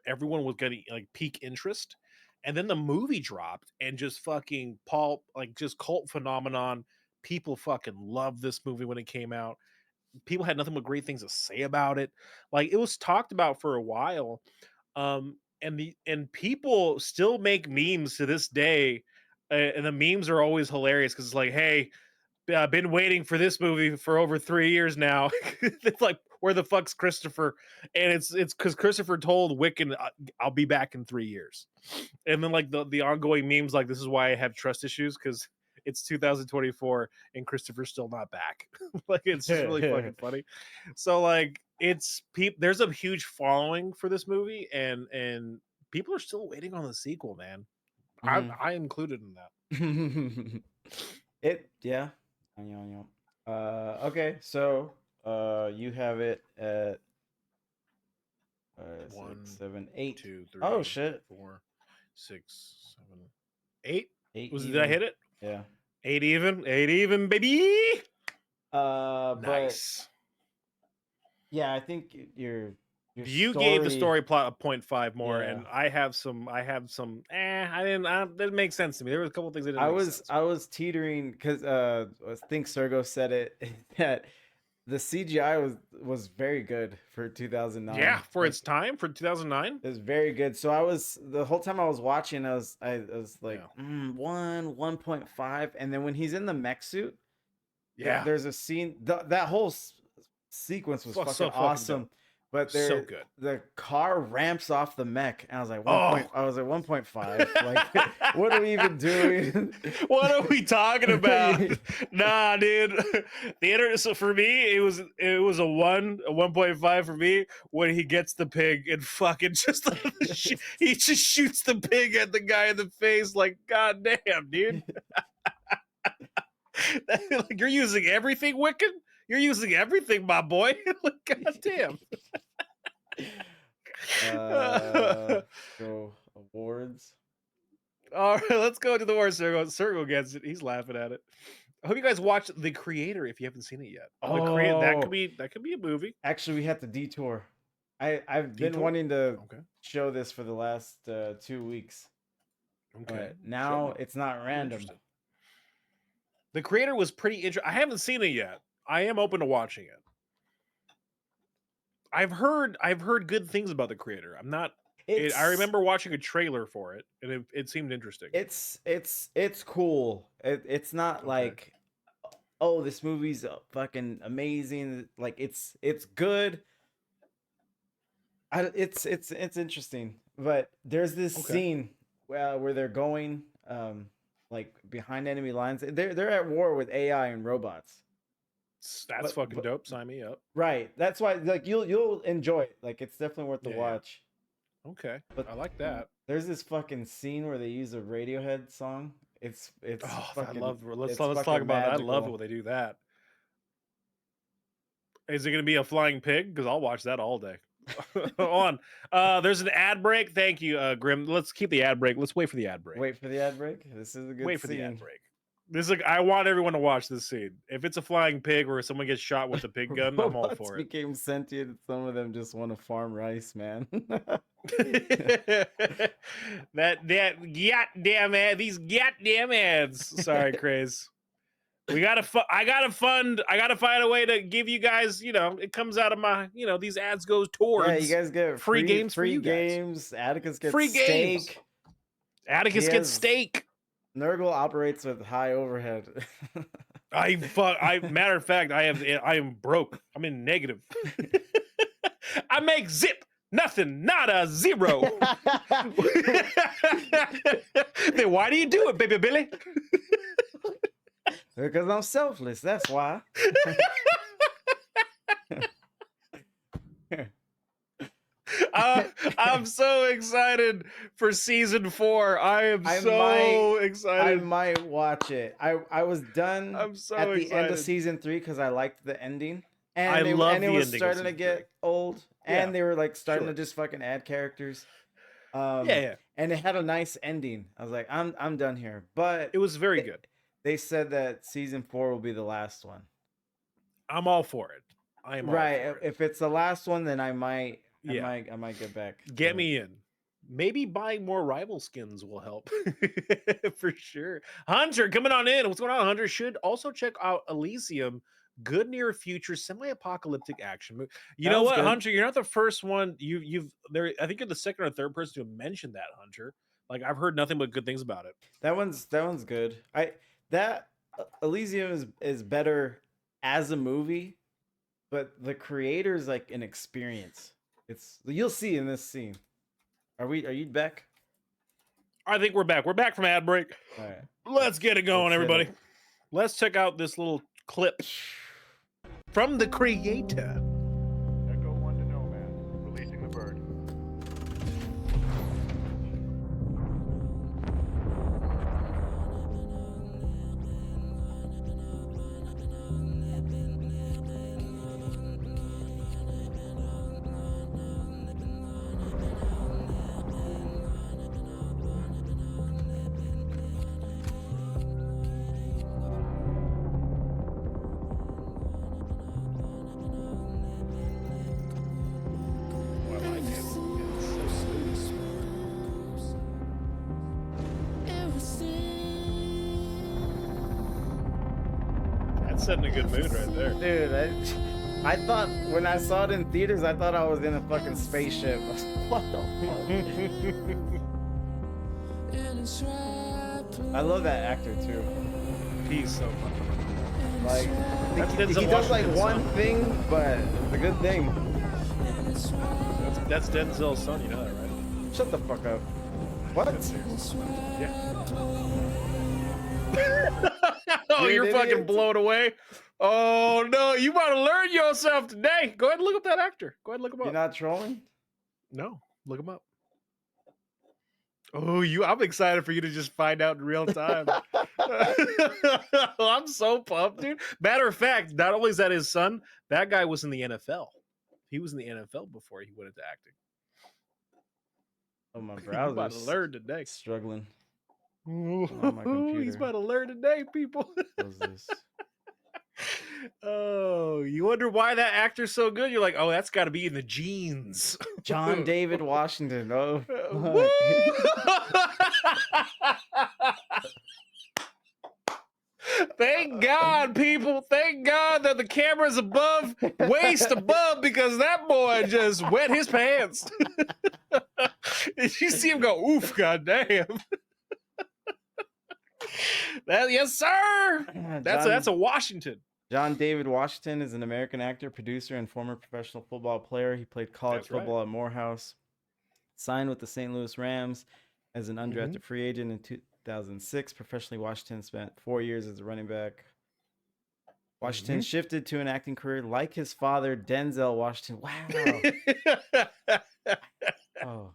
everyone was getting like peak interest, and then the movie dropped and just fucking Paul like just cult phenomenon. People fucking loved this movie when it came out. People had nothing but great things to say about it. Like it was talked about for a while. And people still make memes to this day, and the memes are always hilarious because it's like, hey, I've been waiting for this movie for over 3 years now. It's like, where the fuck's Christopher? And it's because Christopher told Wiccan, I'll be back in 3 years. And then like the ongoing memes, like this is why I have trust issues because it's 2024 and Christopher's still not back. Like it's just really fucking funny. So like there's a huge following for this movie, and people are still waiting on the sequel, man. Mhm. I included in that. Yeah. Okay, so you have it at 1, 6, 7, 8. 2, 3. Oh shit. 4, 6, 7, 8. 8 Did I even. hit it? Yeah. 8 even. 8 even, baby. But Nice. yeah, I think your You gave the story plot a 0.5 more, Yeah. and I have some. I didn't make sense to me. There were a couple things that didn't make sense. I was teetering because I think Sergo said it that the CGI was very good for 2009. Yeah, for Like, its time, for 2009. it was very good. So I was the whole time I was watching, I was like Yeah. 1.5, and then when he's in the mech suit, Yeah, there's a scene that whole sequence was So fucking fucking awesome. dope. But So good. the car ramps off the mech, and I was like, Oh. 1.5. Like, what are we even doing? What are we talking about? Nah, dude. The internet. So for me, it was a 1.5 for me when he gets the pig and fucking just he just shoots the pig at the guy in the face. Like, goddamn, dude. Like, you're using everything, Wiccan. You're using everything, my boy. Like, goddamn. So awards. All right, let's go to the war. Sergo gets it. He's laughing at it. I hope you guys watch The Creator if you haven't seen it yet. The Creator, that could be a movie. Actually, we had to detour. I've been Detour? wanting to Okay. show this for the last 2 weeks. Okay. But now it's not random. Interesting. The Creator was pretty interesting. I haven't seen it yet. I am open to watching it. I've heard good things about The Creator. I'm not. I remember watching a trailer for it, and it seemed interesting. It's cool. It's not Okay. like, oh, this movie's fucking amazing. Like it's good. It's interesting. But there's this Okay. scene where they're going like behind enemy lines. They're at war with AI and robots. That's fucking but- dope. Sign me up. Right. That's why like you'll enjoy it. Like it's definitely worth the Yeah. watch. Okay, But I like that. There's this fucking scene where they use a Radiohead song. It's Oh, fucking, I love. Let's it's talk fucking about that. I love it magical. when they do that. Is it going to be a flying pig? Because I'll watch that all day. On. There's an ad break. Thank you, Grim. Let's keep the ad break. Let's wait for the ad break. Wait for the ad break. This is a good Wait for the ad scene. break. This is like, I want everyone to watch this scene. If it's a flying pig or someone gets shot with a pig gun, I'm all Robots for it. became sentient. Some of them just want to farm rice, man. that goddamn ad, these goddamn ads. Sorry, Craze. I gotta find a way to give you guys, it comes out of my, these ads goes towards Yeah, you guys get free games for free you guys. games. Atticus gets Free games. steak. Atticus He gets has- steak. Nurgle operates with high overhead. Matter of fact, I am broke. I'm in negative. I make zip Nothing, nada, zero. Then why do you do it, baby Billy? Because I'm selfless. That's why. I'm so excited for season 4. I am I so I excited. might watch it. I was done I'm so at the end of excited. season 3 because I liked the ending. And I love and it the was ending of starting to season get 3. old. Yeah, And they were like starting sure. to just fucking add characters. Yeah. And it had a nice ending. I was like, I'm done here. But It was very they, good. they said that season 4 will be the last one. I'm all for it. I am Right. all for it. If it's the last one, then I might Yeah. I might get back. Get to me it. in. Maybe buying more rival skins will help. For sure. Hunter, coming on in. What's going on, Hunter? Should also check out Elysium. Good near future semi-apocalyptic action movie. You That know was what, good. Hunter? You're not the first one. You've there. I think you're the second or third person to have mentioned that, Hunter. Like I've heard nothing but good things about it. That one's good. Elysium is better as a movie, but the creator's like an experience. You'll see in this scene. Are you back? I think we're back. We're back from ad break. All right. Let's get it going, Let's hit everybody. it. Let's check out this little clip from the creator. Echo 1 to Nomad. Releasing the bird. Oh, I like it. It's so smooth. That's setting a good mood right there. Dude, I thought when I saw it in theaters, I thought I was in a fucking spaceship. What the fuck? I love that actor too. He's so fun. Like That's he Denzel does like Washington's one son. thing, but it's a good thing. That's Denzel's son, you know that, right? Shut the fuck up. What? Yeah. Oh, You're you're an fucking idiot. blown away. Oh no, you about to learn yourself today. Go ahead and look up that actor. Go ahead and look him up. You're not trolling? No, look him up. Oh, I'm excited for you to just find out in real time. I'm so pumped, dude. Matter of fact, not only is that his son, that guy was in the NFL. He was in the NFL before he went into acting. Oh, my You're about to browser's learn today. struggling. Oh, my computer. he's about to learn today, people. Close this. Oh, you wonder why that actor's so good? You're like, oh, that's got to be in the genes. John David Washington. Oh, Woo! Thank God, people. Thank God that the camera's above, waist above, because that boy just wet his pants. Did you see him go, oof, goddamn. Yes, sir. That's a Washington. John David Washington is an American actor, producer, and former professional football player. He played college That's right. football at Morehouse. Signed with the St. Louis Rams as an undrafted Mm-hmm. free agent in 2006. Professionally, Washington spent 4 years as a running back. Washington Mm-hmm. shifted to an acting career like his father, Denzel Washington. Wow. Oh.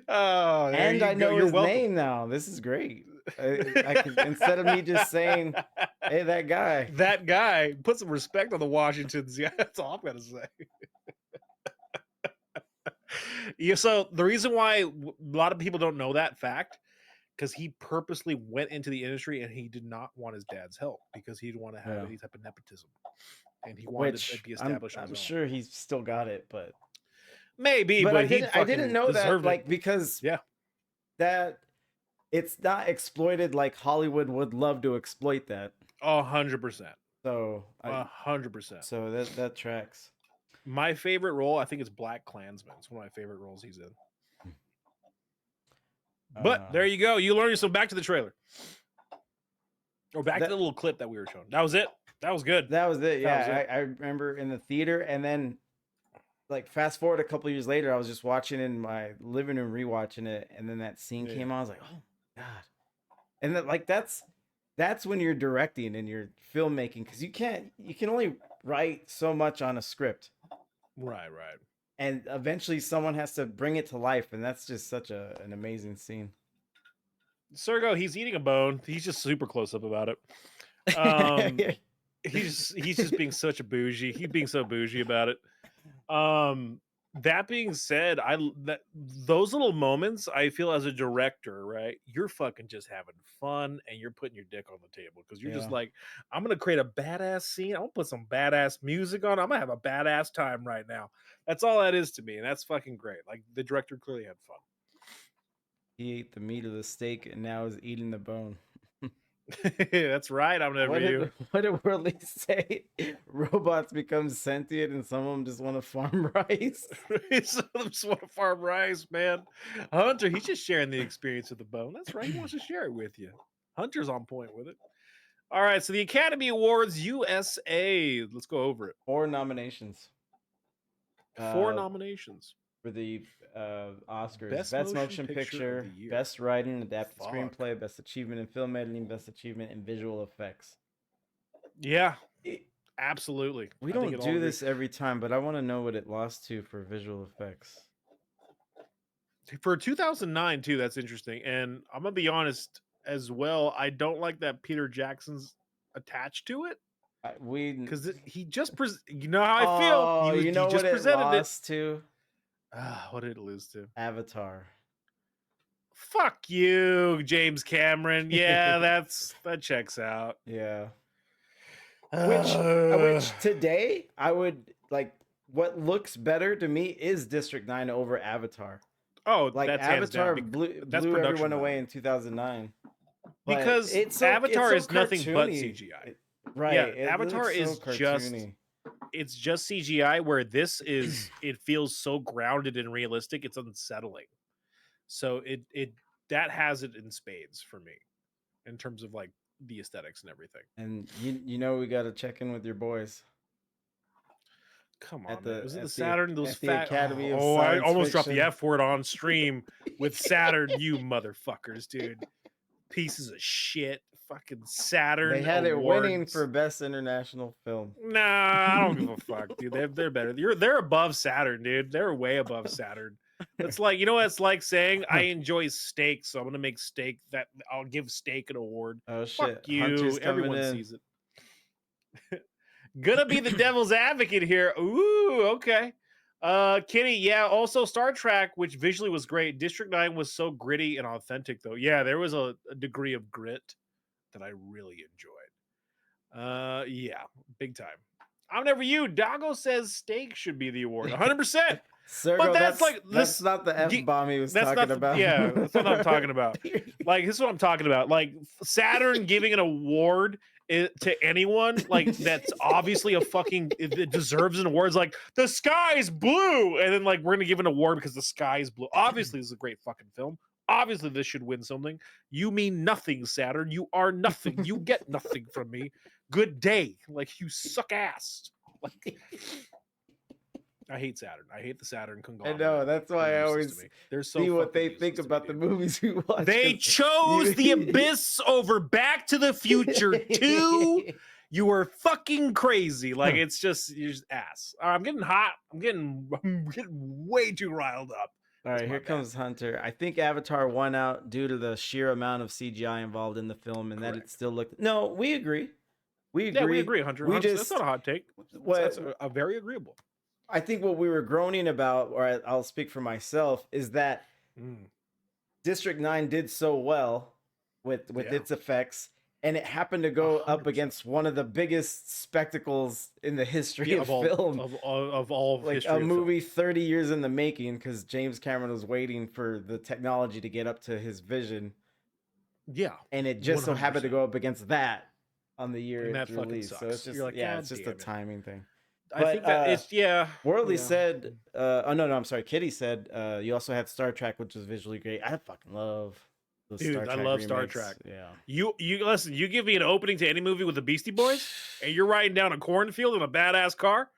Oh, there And you I go. know You're his welcome. name now. This is great. I could, instead of me just saying, hey, that guy. That guy, put some respect on the Washingtons. Yeah, that's all I'm gonna say. Yeah, so the reason why a lot of people don't know that fact, because he purposely went into the industry and he did not want his dad's help because he didn't want to have Yeah. any type of nepotism, and he wanted Which to be I'm, established on I'm his own. sure he's still got it, but Maybe, but but I didn't fucking know that deserved it. like because Yeah. that it's not exploited like Hollywood would love to exploit that. 100%, So 100%. so that tracks. My favorite role, I think, is Black Klansman. It's one of my favorite roles he's in. But there you go. You learn yourself. Back to the trailer. Or back to the little clip that we were showing. That was it. That was good. That was it. That was Yeah, I remember in the theater, and then like fast forward a couple years later, I was just watching in my living room, rewatching it, and then that scene came on. I was like, oh God. And that, like that's when you're directing and you're filmmaking, because you can only write so much on a script. Right. And eventually someone has to bring it to life, and that's just such an amazing scene. Sergo, he's eating a bone. He's just super close up about it. He's just being such a bougie. He's being so bougie about it. That being said, those little moments, I feel as a director, right? You're fucking just having fun and you're putting your dick on the table because you're just like, I'm gonna create a badass scene. I'm gonna put some badass music on. I'm gonna have a badass time right now. That's all that is to me, and that's fucking great. Like the director clearly had fun. He ate the meat of the steak and now is eating the bone. That's right. I'm never you. What did Worley say? Robots become sentient and some of them just want to farm rice. Some of them just want to farm rice, man. Hunter, he's just sharing the experience of the bone. That's right. He wants to share it with you. Hunter's on point with it. All right. So the Academy Awards USA. Let's go over it. 4 nominations. 4 nominations. For the Oscars. Best motion picture, best writing, adapted screenplay, best achievement in film editing, best achievement in visual effects. Yeah, absolutely. We don't do this every time, but I want to know what it lost to for visual effects. For 2009 too, that's interesting. And I'm gonna be honest as well, I don't like that Peter Jackson's attached to it. Because he just you know how I feel. You know he just what presented it lost to? What did it lose to? Avatar. Fuck you, James Cameron. Yeah, that checks out. Yeah. Which today I would like. What looks better to me is District 9 over Avatar. Oh, like that's Avatar blew everyone away in 2009. Because Avatar is nothing but CGI. Right. Yeah, Avatar is just. It's just CGI, where this is it feels so grounded and realistic, it's unsettling. So it that has it in spades for me in terms of like the aesthetics and everything. And you know we got to check in with your boys. Come on, was it the Saturn? Those fat Academy of I almost Fiction. dropped the F word on stream with Saturn. You motherfuckers, dude, pieces of shit. Fucking Saturn. They had awards. it winning for best international film. Nah, I don't give a fuck, dude. They're better. They're above Saturn, dude. They're way above Saturn. It's like, you know what it's like saying I enjoy steak, so I'm gonna make steak that I'll give steak an award. Oh shit. Fuck you. Hunter's Everyone in. sees it. Gonna be the devil's advocate here. Ooh, okay. Kenny, yeah, also Star Trek, which visually was great. District 9 was so gritty and authentic, though. Yeah, there was a degree of grit that I really enjoyed. Yeah, big time. I'm never you. Dago says steak should be the award. 100%. Sergo, but that's like that's not the F-bomb he was talking about. Yeah, that's what I'm talking about. Like, this is what I'm talking about. Like, Saturn giving an award to anyone, like, that's obviously a fucking, it deserves an award. It's like, the sky is blue. And then, like, we're going to give an award because the sky is blue. Obviously, this is a great fucking film. Obviously, this should win something. You mean nothing, Saturn. You are nothing. You get nothing from me. Good day. Like, you suck ass. Like, I hate Saturn. I hate the Saturn conglomerate. I know. That's why I always They're so see what they think about the movies we watch. They chose The Abyss over Back to the Future 2. You were fucking crazy. Like, it's just, you're just ass. All right, I'm getting hot. I'm getting way too riled up. All right, here comes Hunter. I think Avatar won out due to the sheer amount of CGI involved in the film, and that it still looked. No, we agree. We agree. Yeah, we agree, Hunter. That's not a hot take. That's a very agreeable. I think what we were groaning about, or I'll speak for myself, is that District 9 did so well with its effects, and it happened to go 100%. Up against one of the biggest spectacles in the history of film. Of all like history a movie 30 years in the making, because James Cameron was waiting for the technology to get up to his vision. Yeah. And it just 100%. So happened to go up against that on the year it's released. So it's just, like, it's just a timing thing. I think that it's Worley said, oh no, I'm sorry. Kitty said you also had Star Trek, which was visually great. I fucking love those Dude, Star Trek I love remakes. Star Trek. Yeah. You listen, you give me an opening to any movie with the Beastie Boys and you're riding down a cornfield in a badass car,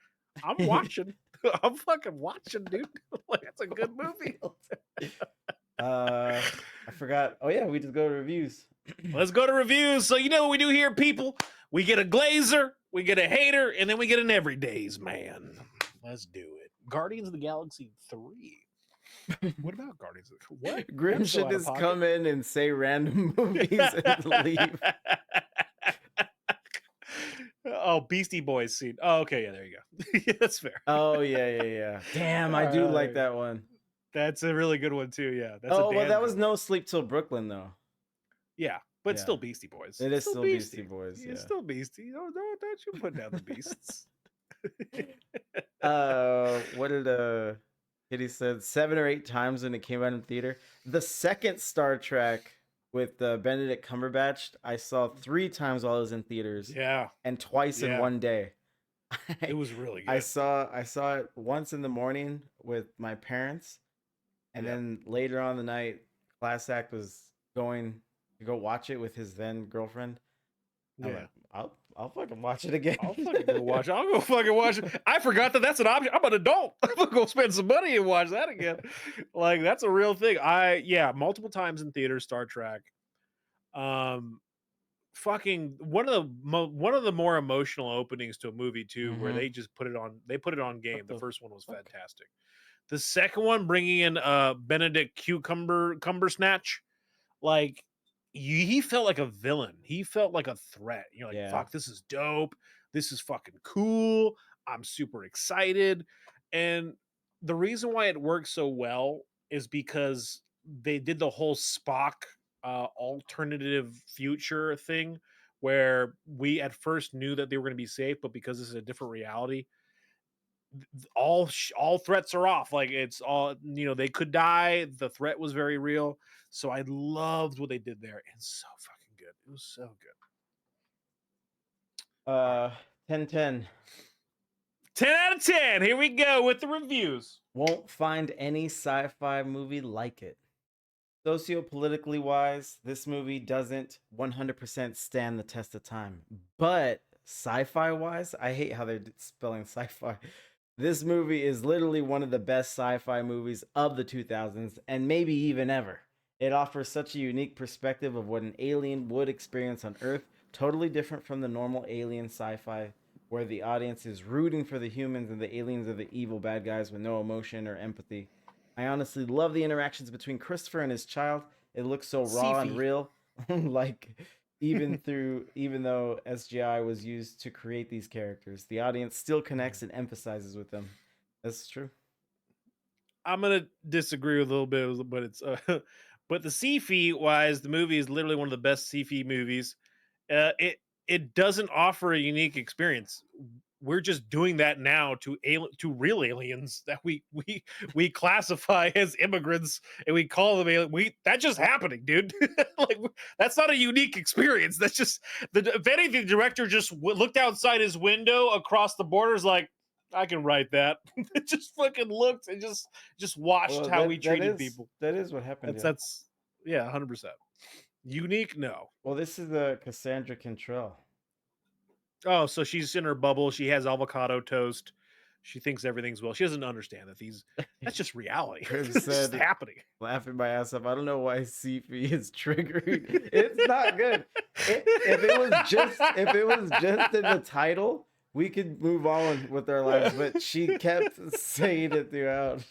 I'm watching. I'm fucking watching, dude. Like, it's a good movie. I forgot. Oh yeah, we just go to reviews. Let's go to reviews. So you know what we do here, people? We get a glazer, we get a hater, and then we get an everydays man. Let's do it. Guardians of the Galaxy 3. What about Guardians of the What? Grim That's so should out of just pocket. come in and say random movies and leave. Oh, Beastie Boys scene. Oh, okay, yeah, there you go. Yeah, that's fair. Oh yeah. Damn, I do like that one. That's a really good one too. Yeah. That's Oh a well, damn that good was one. No Sleep Till Brooklyn though. Yeah, but Yeah. still Beastie Boys. It is still Beastie Boys. It's Yeah. still Beastie. Oh, no, don't you put down the beasts. What did Kitty said 7 or 8 times when it came out in theater. The second Star Trek with Benedict Cumberbatch, I saw 3 times while I was in theaters, Yeah, and twice in Yeah. one day. it was really good. I saw it once in the morning with my parents, and Yeah. then later on the night, Class Act was going to go watch it with his then girlfriend. I'm Yeah. like, I'll fucking watch it again. I'll fucking go watch it. I'll go fucking watch it. I forgot that that's an option. I'm an adult. I'm gonna go spend some money and watch that again. Like, that's a real thing. Multiple times in theaters, Star Trek. Fucking one of the more emotional openings to a movie too, where Mhm. they just put it on. They put it on game. The the first one was fuck? fantastic. The second one, bringing in Benedict Cumbersnatch, like he felt like a villain. He felt like a threat. You're like, Yeah. fuck, this is dope. This is fucking cool. I'm super excited. And the reason why it works so well is because they did the whole Spock alternative future thing where we at first knew that they were going to be safe, but because this is a different reality, all threats are off. Like, it's all, they could die. The threat was very real. So I loved what they did there. It's so fucking good. It was so good. 10/10. 10 out of 10. Here we go with the reviews. Won't find any sci-fi movie like it. Sociopolitically wise, this movie doesn't 100% stand the test of time. But sci-fi wise, I hate how they're spelling sci-fi. This movie is literally one of the best sci-fi movies of the 2000s and maybe even ever. It offers such a unique perspective of what an alien would experience on Earth, totally different from the normal alien sci-fi where the audience is rooting for the humans and the aliens are the evil bad guys with no emotion or empathy. I honestly love the interactions between Christopher and his child. It looks so raw and Sifi. real. Like, even though SGI was used to create these characters, the audience still connects and emphasizes with them. That's true. I'm gonna disagree with a little bit, but it's but the Sifi wise, the movie is literally one of the best Sifi movies. It doesn't offer a unique experience. We're just doing that now to real aliens that we classify as immigrants and we call them alien. That's just happening, dude. Like, that's not a unique experience. That's just if anything, the director just looked outside his window across the borders, like, I can write that. It just fucking looked and just watched Well, how that- we that treated is- people. That is what happened. That's 100%. Unique, no. Well, this is the Cassandra Cantrell. Oh, so she's in her bubble. She has avocado toast. She thinks everything's well. She doesn't understand that that's just reality. Chris It's just said- happening. Laughing my ass off. I don't know why Sifi is triggering. It's not good. If it was just in the title, we could move on with our lives. But she kept saying it throughout.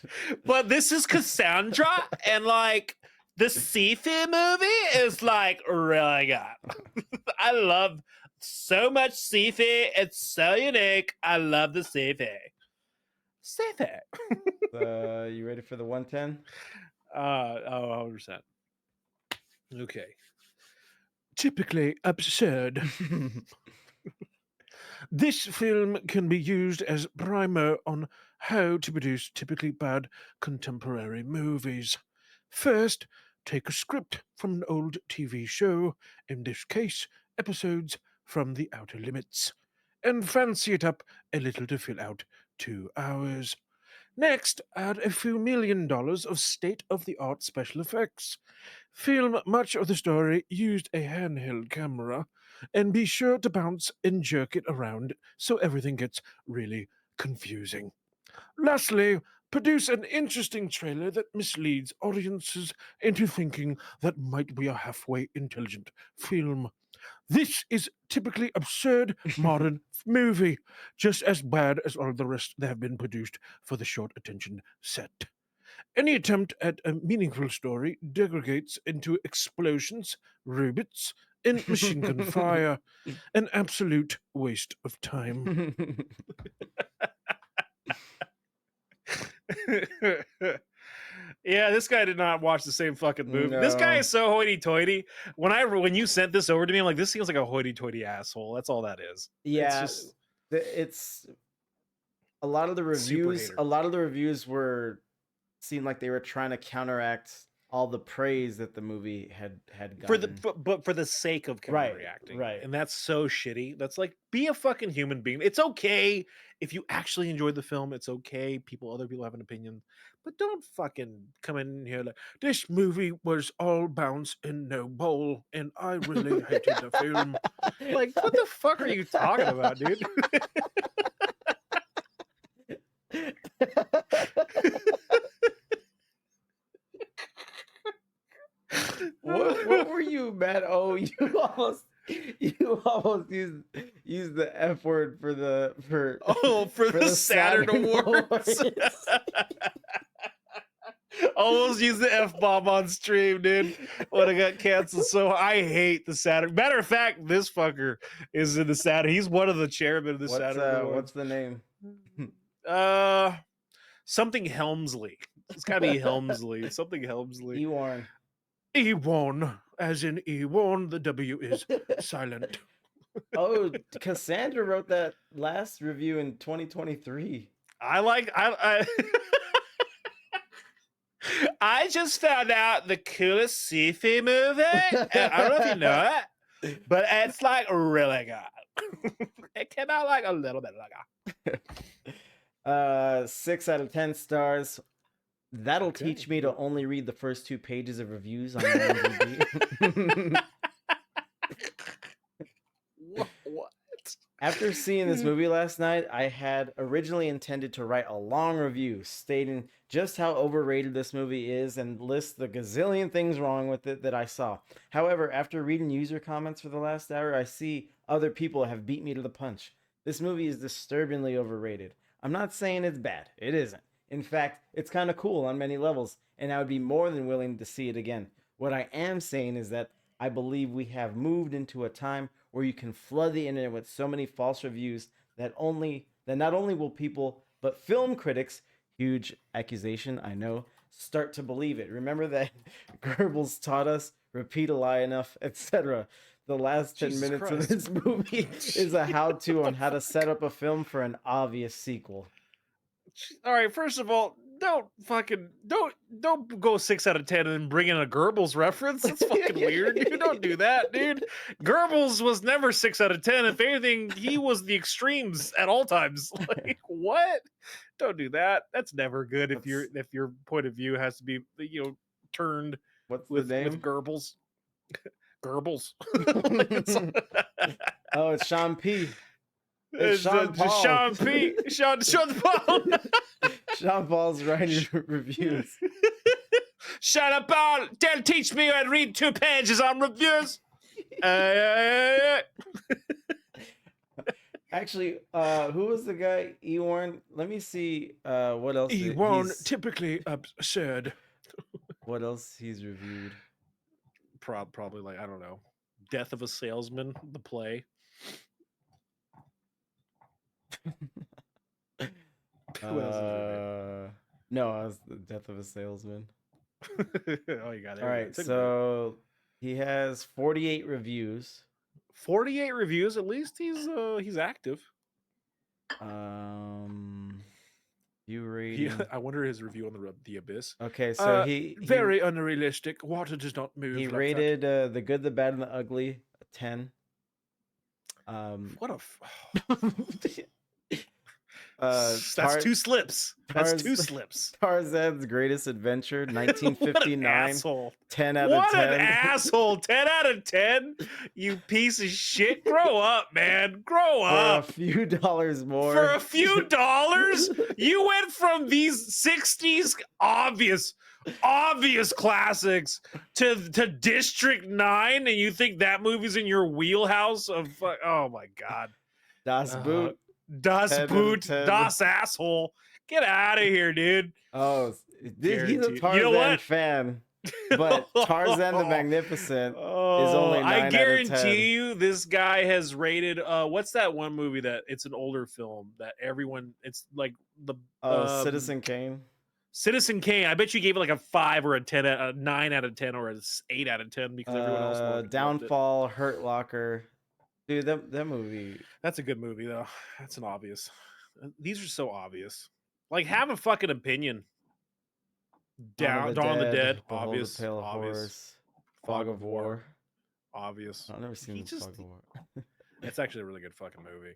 But this is Cassandra, and like the Sifu movie is like really good. I love so much Sifu. It's so unique. I love the Sifu. Sifu. You ready for the 110? 100%. Okay. Typically absurd. This film can be used as primer on how to produce typically bad contemporary movies. First, take a script from an old TV show, in this case, episodes from The Outer Limits, and fancy it up a little to fill out 2 hours. Next, add a few $1 million of state-of-the-art special effects. Film much of the story used a handheld camera, and be sure to bounce and jerk it around so everything gets really confusing. Lastly, produce an interesting trailer that misleads audiences into thinking that might be a halfway intelligent film. This is typically absurd modern movie, just as bad as all the rest that have been produced for the short attention set. Any attempt at a meaningful story degrades into explosions, robots, and machine gun fire. An absolute waste of time. Yeah, this guy did not watch the same fucking movie. This guy No. is so hoity-toity. When you sent this over to me, I'm like, this seems like a hoity-toity asshole. That's all that is. Yeah, It's just it's a lot of the super reviews. hater. A lot of the reviews seemed like they were trying to counteract all the praise that the movie had for gotten. but for the sake of Right, reacting, right. and that's so shitty. That's like, be a fucking human being. It's okay if you actually enjoyed the film. It's okay, other people have an opinion, but don't fucking come in here like, this movie was all bounce and no bowl, and I really hated the film. Like, what the fuck are you talking about, dude? What were you mad? Oh, you almost used the F word for the Saturn Awards. Almost used the F-bomb on stream, dude. When I got canceled. So I hate the Saturn. Matter of fact, this fucker is in the Saturn. He's one of the chairmen of the Saturn Awards. What's the name? Something Helmsley. It's gotta be Helmsley. Something Helmsley. Ewan. Ewan, as in Ewan, the W is silent. Oh, Cassandra wrote that last review in 2023. I I just found out the coolest sci-fi movie. I don't know if you know it, but it's like really good. It came out like a little bit ago. 6 out of 10 stars. That'll teach me to only read the first 2 pages of reviews on IMDb. What? After seeing this movie last night, I had originally intended to write a long review stating just how overrated this movie is and list the gazillion things wrong with it that I saw. However, after reading user comments for the last hour, I see other people have beat me to the punch. This movie is disturbingly overrated. I'm not saying it's bad. It isn't. In fact, it's kind of cool on many levels, and I would be more than willing to see it again. What I am saying is that I believe we have moved into a time where you can flood the internet with so many false reviews that not only will people, but film critics, huge accusation, I know, start to believe it. Remember that Goebbels taught us, repeat a lie enough, etc. The last 10 Jesus minutes Christ. of this movie is a how-to on how to set up a film for an obvious sequel. All right, first of all, don't go 6 out of 10 and bring in a Goebbels reference. That's fucking weird. Dude, don't do that, dude. Goebbels was never 6 out of 10. If anything, he was the extremes at all times. Like, what? Don't do that. That's never good if your point of view has to be, turned What's with the name? Goebbels. Goebbels. Oh, it's Sean P. It's Sean Paul. Sean P. Sean Paul. Sean Paul's writing reviews. Shut up, Paul. Don't teach me how to read 2 pages on reviews. Actually, who was the guy? Ewan. Let me see. What else? Ewan, typically absurd. What else he's reviewed? Probably like, I don't know, Death of a Salesman, the play. Who else is reviewed? No, I was The Death of a Salesman. Oh, you got it. All right, so he has 48 reviews. 48 reviews. At least he's active. You rating. I wonder his review on the Abyss. Okay, so he very unrealistic. Water does not move. he like that. rated The Good, the Bad, and the Ugly a 10. What a That's two slips. That's two Tars- slips. Tarzan's Greatest Adventure, What an 1959. asshole. 10 out of What 10. an asshole. 10 out of 10. You piece of shit. Grow up, man. Grow For a up. few dollars more. For a few dollars, you went from these 60s obvious classics to District 9, and you think that movie's in your wheelhouse of oh my god. Das Boot. Das 10 out of Boot, 10. Das Asshole. Get out of here, dude. Oh, he's a Guaranteed. Tarzan You know what? fan. But Tarzan the Magnificent is only 9 I out of 10. guarantee you this guy has rated what's that one movie that it's an older film that everyone it's like the Citizen Kane. Citizen Kane. I bet you gave it like a 5 or a 10, a 9 out of 10 or a 8 out of 10 because everyone else loved it. Downfall, Hurt Locker. Dude, that movie. That's a good movie though. That's an obvious. These are so obvious. Like have a fucking opinion. Dawn of the Dead, Behold obvious, the Pale obvious. Horse, Fog of War. Obvious. I've never seen He Fog just- of War. It's actually a really good fucking movie.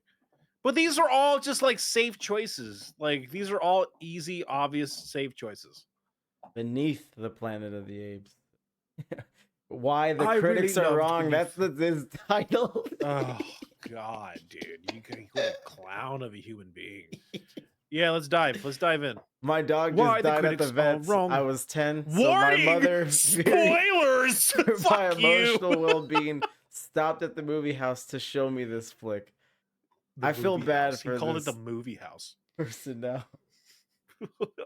But these are all just like safe choices. Like these are all easy, obvious, safe choices. Beneath the Planet of the Apes. Why the I really critics are loved wrong. Beneath. That's his title. Oh God, dude, you what a clown of a human being. Yeah, let's dive. Let's dive in. My dog Why just the died at critics the are vets. wrong. I was 10. Warning! So my mother, Spoilers. for my Fuck you. emotional well-being, stopped at the movie house to show me this flick. The I feel movie bad house. for He called this it the movie house. person now.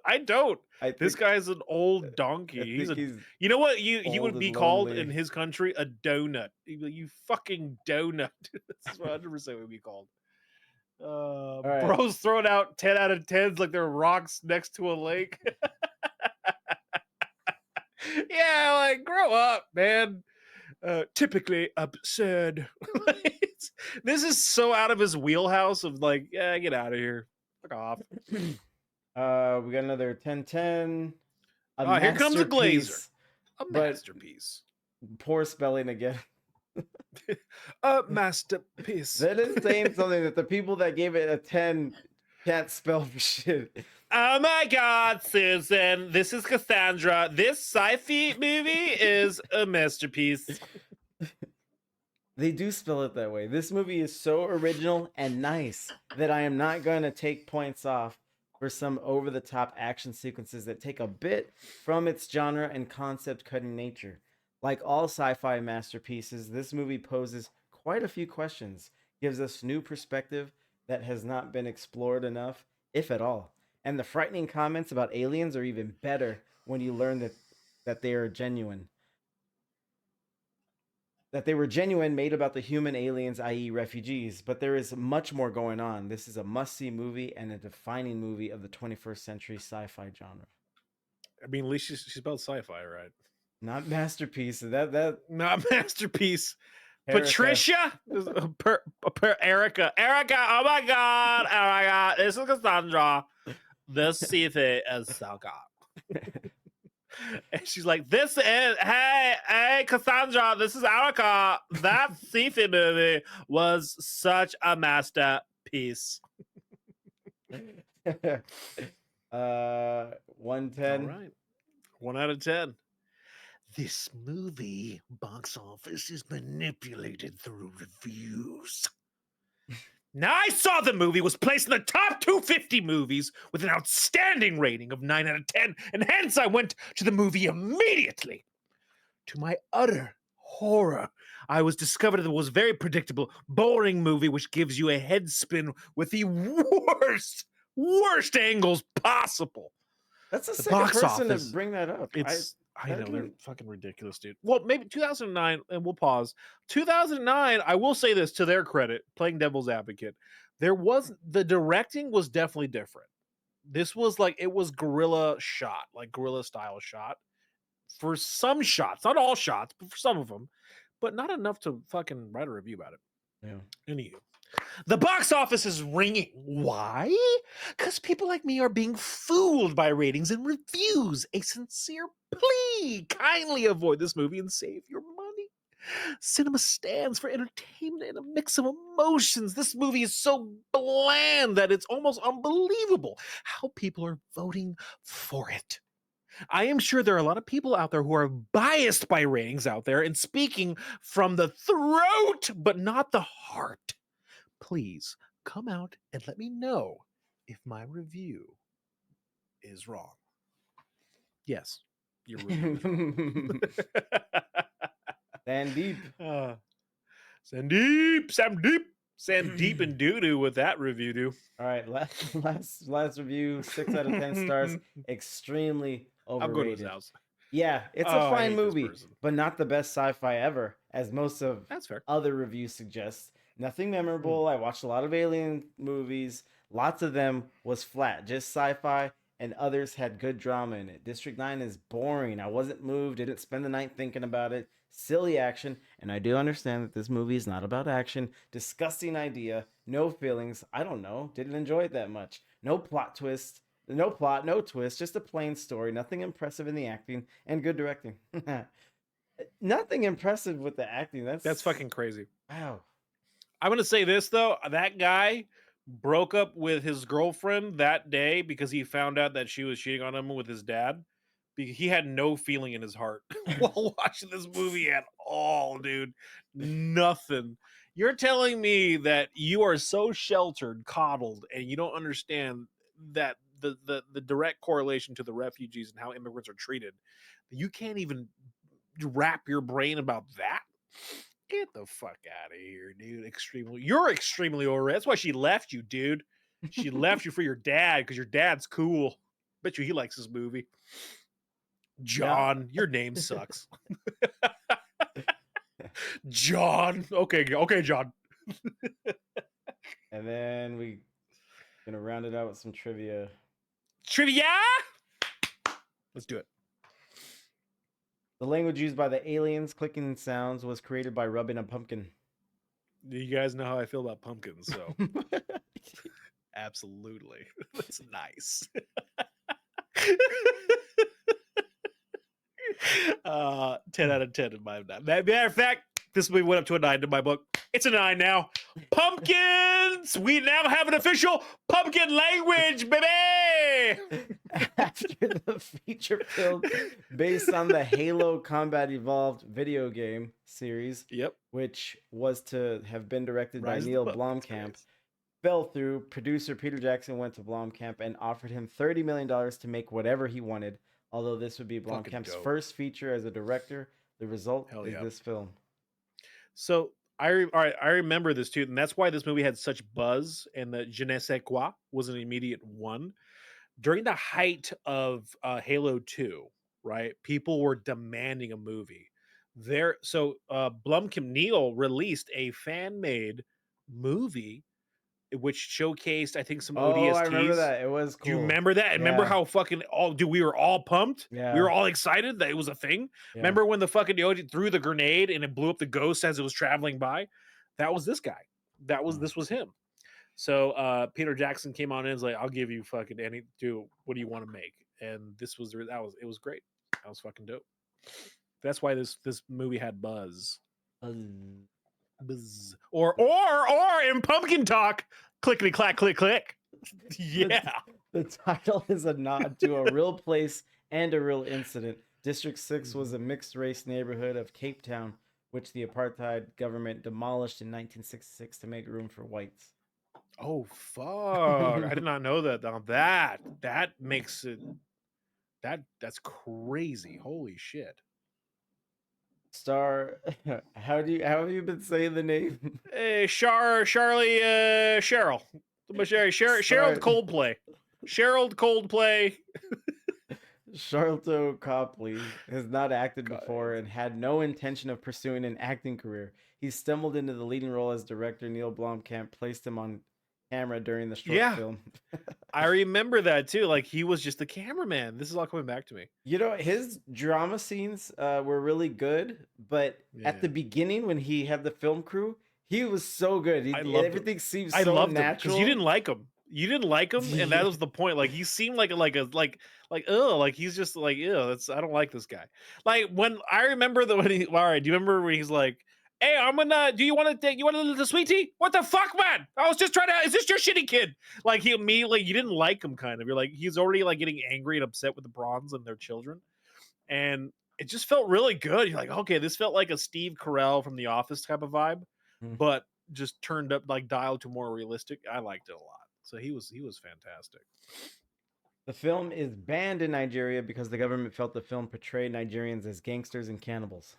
I don't. I This think- guy's an old I donkey. He's a. think he's You know what? He old would be and called lonely. in his country a donut. He'd be like, you fucking donut. That's 100% would be called. right. Bro's throwing out 10 out of 10s like they're rocks next to a lake. Yeah, like grow up, man. Typically absurd. This is so out of his wheelhouse of like, yeah, get out of here. Fuck off. we got another 10-10. Here comes a glazer. masterpiece. A But- masterpiece. Poor spelling again. A masterpiece. That is saying something that the people that gave it a 10 can't spell for shit. Oh my God, Susan. This is Cassandra. This sci-fi movie is a masterpiece. They do spell it that way. This movie is so original and nice that I am not going to take points off for some over-the-top action sequences that take a bit from its genre and concept-cutting nature. Like all sci-fi masterpieces, this movie poses quite a few questions, gives us new perspective that has not been explored enough, if at all. And the frightening comments about aliens are even better when you learn that they are genuine. That they were genuine, made about the human aliens, i.e. refugees. But there is much more going on. This is a must-see movie and a defining movie of the 21st century sci-fi genre. I mean, at least she spelled sci-fi right. Not masterpiece. That Not masterpiece. Erica. Patricia? Erica. Erica, oh my God. Oh my God. This is Cassandra. This CV is so good. And she's like, this is, hey, Cassandra, this is Erica. That sci-fi movie was such a masterpiece. 110. All right. 1 out of 10. This movie box office is manipulated through reviews. Now, I saw the movie was placed in the top 250 movies with an outstanding rating of 9 out of 10, and hence I went to the movie immediately. To my utter horror, I was discovered that it was a very predictable, boring movie which gives you a head spin with the worst angles possible. That's the The second box person office, to bring that up. I know, they're didn't- fucking ridiculous, dude. Well, maybe 2009, and we'll pause. 2009, I will say this to their credit, playing devil's advocate, the directing was definitely different. This was like, it was guerrilla shot, like guerrilla style shot. For some shots, not all shots, but for some of them, but not enough to fucking write a review about it. Yeah. Anywho, the box office is ringing. Why? Because people like me are being fooled by ratings and reviews. A sincere plea. Kindly avoid this movie and save your money. Cinema stands for entertainment and a mix of emotions. This movie is so bland that it's almost unbelievable how people are voting for it. I am sure there are a lot of people out there who are biased by ratings out there and speaking from the throat, but not the heart. Please come out and let me know if my review is wrong. Yes, your review. Sandeep. Sandeep and doo-doo with that review, dude. All right, last review, 6 out of 10 stars. Extremely I'm going to overrated. his house. Yeah, it's Oh, a I fine hate this movie, person. but not the best sci-fi ever, as most of That's fair. other reviews suggest. Nothing memorable. I watched a lot of alien movies. Lots of them was flat, just sci-fi, and others had good drama in it. District 9 is boring. I wasn't moved, didn't spend the night thinking about it. Silly action, and I do understand that this movie is not about action. Disgusting idea, no feelings. I don't know, didn't enjoy it that much. No plot twist, no plot, no twist, just a plain story. Nothing impressive in the acting and good directing. Nothing impressive with the acting. That's fucking crazy. wow. I'm going to say this, though. That guy broke up with his girlfriend that day because he found out that she was cheating on him with his dad. He had no feeling in his heart while watching this movie at all, dude. Nothing. You're telling me that you are so sheltered, coddled, and you don't understand that the direct correlation to the refugees and how immigrants are treated. You can't even wrap your brain about that. Get the fuck out of here, dude. You're extremely overrated. That's why she left you, dude. She left you for your dad because your dad's cool. Bet you he likes this movie. John, your name sucks. John. Okay, John. And then we gonna round it out with some trivia. Trivia. Let's do it. The language used by the aliens clicking sounds was created by rubbing a pumpkin. You guys know how I feel about pumpkins, so absolutely. That's nice. 10 out of 10 in my matter of fact, this movie went up to a 9 in my book. It's a 9 now. Pumpkins! We now have an official pumpkin language, baby! After the feature film based on the Halo Combat Evolved video game series, Yep. which was to have been directed Rise of by the Neil Pumpkins, Blomkamp, guys. fell through. Producer Peter Jackson went to Blomkamp and offered him $30 million to make whatever he wanted, although this would be Fucking Blomkamp's dope. first feature as a director. The result Hell is yeah. this film. So I remember this too, and that's why this movie had such buzz, and the Je ne sais quoi was an immediate one. During the height of Halo 2, right? People were demanding a movie. Blomkamp Neil released a fan-made movie which showcased, I think, some ODSTs. Oh, I remember that. It was cool. Do you remember that? And remember Yeah. how fucking we were all pumped? Yeah. We were all excited that it was a thing. Yeah. Remember when the fucking Yoda threw the grenade and it blew up the ghost as it was traveling by? That was this guy. This was him. So Peter Jackson came on in and was like, I'll give you fucking what do you want to make? And it was great. That was fucking dope. That's why this movie had buzz. Buzz. Or in pumpkin talk, clickety clack, click click. Yeah. The title is a nod to a real place and a real incident. District 6 was a mixed race neighborhood of Cape Town, which the apartheid government demolished in 1966 to make room for whites. Oh fuck! I did not know that. Now that makes it that's crazy. Holy shit! Star, how have you been saying the name? Hey, Cheryl, Cheryl Coldplay, Cheryl Coldplay. Charlton Copley has not acted before and had no intention of pursuing an acting career. He stumbled into the leading role as director Neil Blomkamp placed him on camera during the short film. I remember that too. Like he was just the cameraman. This is all coming back to me. You know, his drama scenes were really good, but at the beginning when he had the film crew, he was so good. Everything seems so I loved him natural. because you didn't like him. You didn't like him, and that was the point. Like he seemed like he's just like that's I don't like this guy. Like when I remember when he all right, do you remember when he's like, "Hey, I'm gonna. Do you want to take? You want a little sweetie? What the fuck, man? I was just trying to. Is this your shitty kid?" Like he immediately, you didn't like him. Kind of. You're like he's already like getting angry and upset with the Bronze and their children, and it just felt really good. You're like, okay, this felt like a Steve Carell from The Office type of vibe, but just turned up like dialed to more realistic. I liked it a lot. So he was fantastic. The film is banned in Nigeria because the government felt the film portrayed Nigerians as gangsters and cannibals.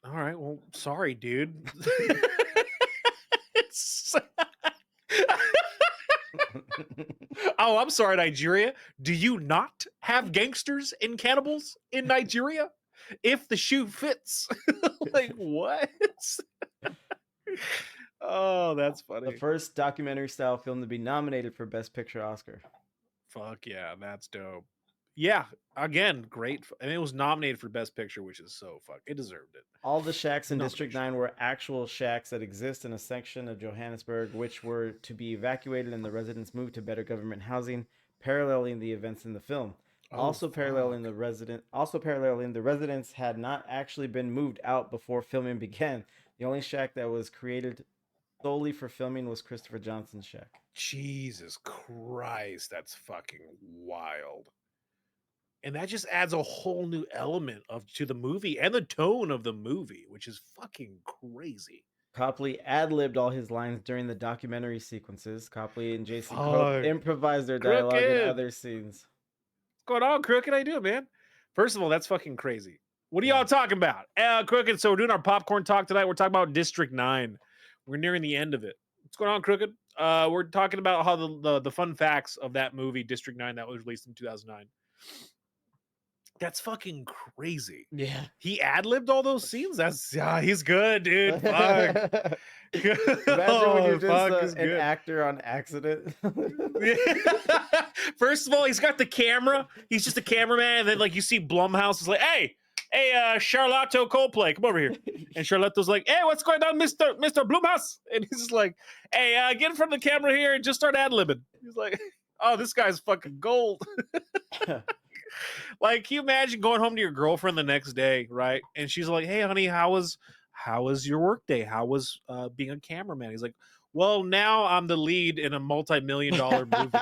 All right, well, sorry, dude. Oh, I'm sorry, Nigeria. Do you not have gangsters and cannibals in Nigeria? If the shoe fits. Like what? Oh, that's funny. The first documentary style film to be nominated for Best Picture Oscar. Fuck yeah, that's dope. Yeah, again, great. And it was nominated for Best Picture, which is so fuck. It deserved it. All the shacks in District 9 were actual shacks that exist in a section of Johannesburg, which were to be evacuated and the residents moved to better government housing, paralleling the events in the film. Also paralleling the residents had not actually been moved out before filming began. The only shack that was created solely for filming was Christopher Johnson's shack. Jesus Christ, that's fucking wild. And that just adds a whole new element to the movie and the tone of the movie, which is fucking crazy. Copley ad-libbed all his lines during the documentary sequences. Copley and Jason Cope improvised their dialogue in other scenes. What's going on, Crooked? How you doing, man? First of all, that's fucking crazy. What are y'all talking about? Crooked, so we're doing our popcorn talk tonight. We're talking about District 9. We're nearing the end of it. What's going on, Crooked? We're talking about how the fun facts of that movie, District 9, that was released in 2009. That's fucking crazy. Yeah. He ad-libbed all those scenes? He's good, dude. Fuck. Imagine when you're just an actor on accident. First of all, he's got the camera. He's just a cameraman. And then like you see Blumhouse is like, hey, Charlotto Coldplay, come over here. And Charlotto's like, hey, what's going on, Mr. Blumhouse? And he's just like, hey, get in front of the camera here and just start ad-libbing. He's like, oh, this guy's fucking gold. Like, can you imagine going home to your girlfriend the next day, right? And she's like, hey, honey, how was your work day? How was being a cameraman? He's like, well, now I'm the lead in a multi-million-dollar movie.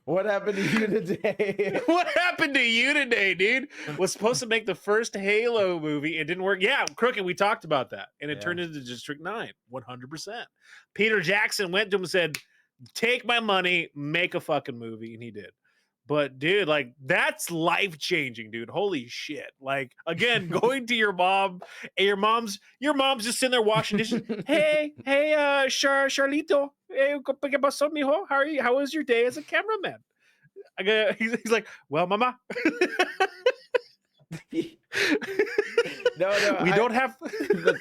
What happened to you today? What happened to you today, dude? Was supposed to make the first Halo movie. It didn't work. Yeah, Crooked, we talked about that. And it turned into District 9, 100%. Peter Jackson went to him and said, take my money, make a fucking movie. And he did. But dude, like that's life-changing, dude. Holy shit. Like again, going to your mom and your mom's just sitting there washing dishes. Hey, Charlito. Hey, ¿qué pasó, mijo? How was your day as a cameraman? He's like, well, mama. No, we don't have the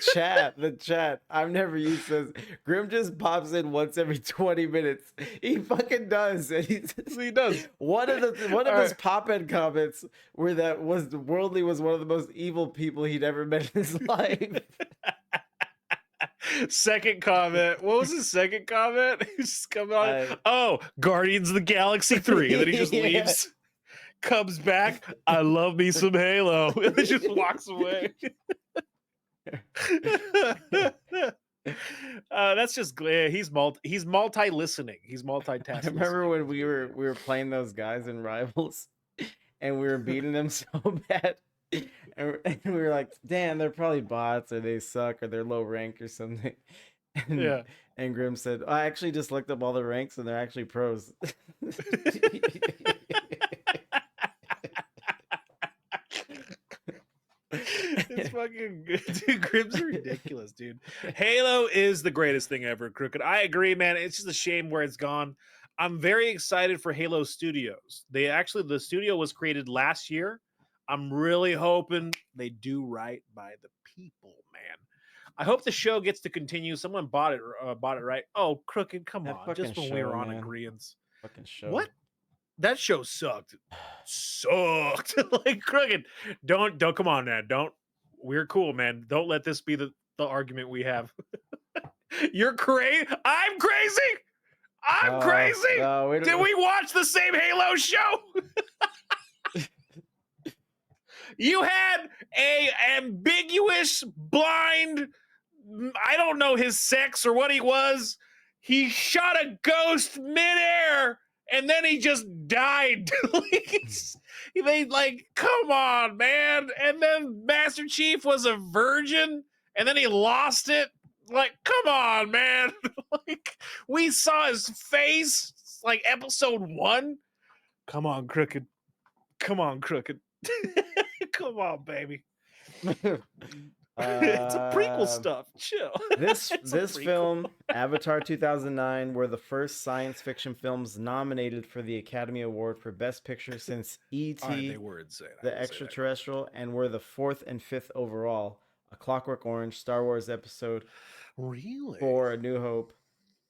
chat. I've never used this. Grim just pops in once every 20 minutes. He fucking does. And he does. One of his pop-in comments were that Worldly was one of the most evil people he'd ever met in his life. Second comment. What was his second comment? He's just coming on. Guardians of the Galaxy 3. And then he just leaves. Comes back, I love me some Halo, and then just walks away. That's just he's multi-listening. He's multitasking. I remember when we were playing those guys in Rivals, and we were beating them so bad, and we were like, "Damn, they're probably bots, or they suck, or they're low rank, or something." And Grim said, "I actually just looked up all the ranks, and they're actually pros." It's fucking good, dude. Grim's ridiculous, dude. Halo is the greatest thing ever, Crooked. I agree, man. It's just a shame where it's gone. I'm very excited for Halo Studios. The studio was created last year. I'm really hoping they do right by the people, man. I hope the show gets to continue. Someone bought it, right? Oh, Crooked, come on! Just when we were on agreeance. Fucking show. What? That show sucked. Like Crooked. Don't come on, man. We're cool, man. Don't let this be the argument we have. You're crazy. I'm crazy. I'm crazy. No, Did we watch the same Halo show? You had a ambiguous, blind, I don't know his sex or what he was. He shot a ghost midair and then he just died. They like, come on, man. And then Master Chief was a virgin and then he lost it. Like, come on, man. Like, we saw his face like episode 1. Come on, Crooked. Come on, Crooked. Come on, baby. It's a prequel stuff. Chill. This It's a this prequel. film, Avatar 2009, were the first science fiction films nominated for the Academy Award for Best Picture since E.T. All right, they were insane. I the will say that. Extraterrestrial, and were the 4th and 5th overall. A Clockwork Orange, Star Wars Episode Really? 4, A New Hope,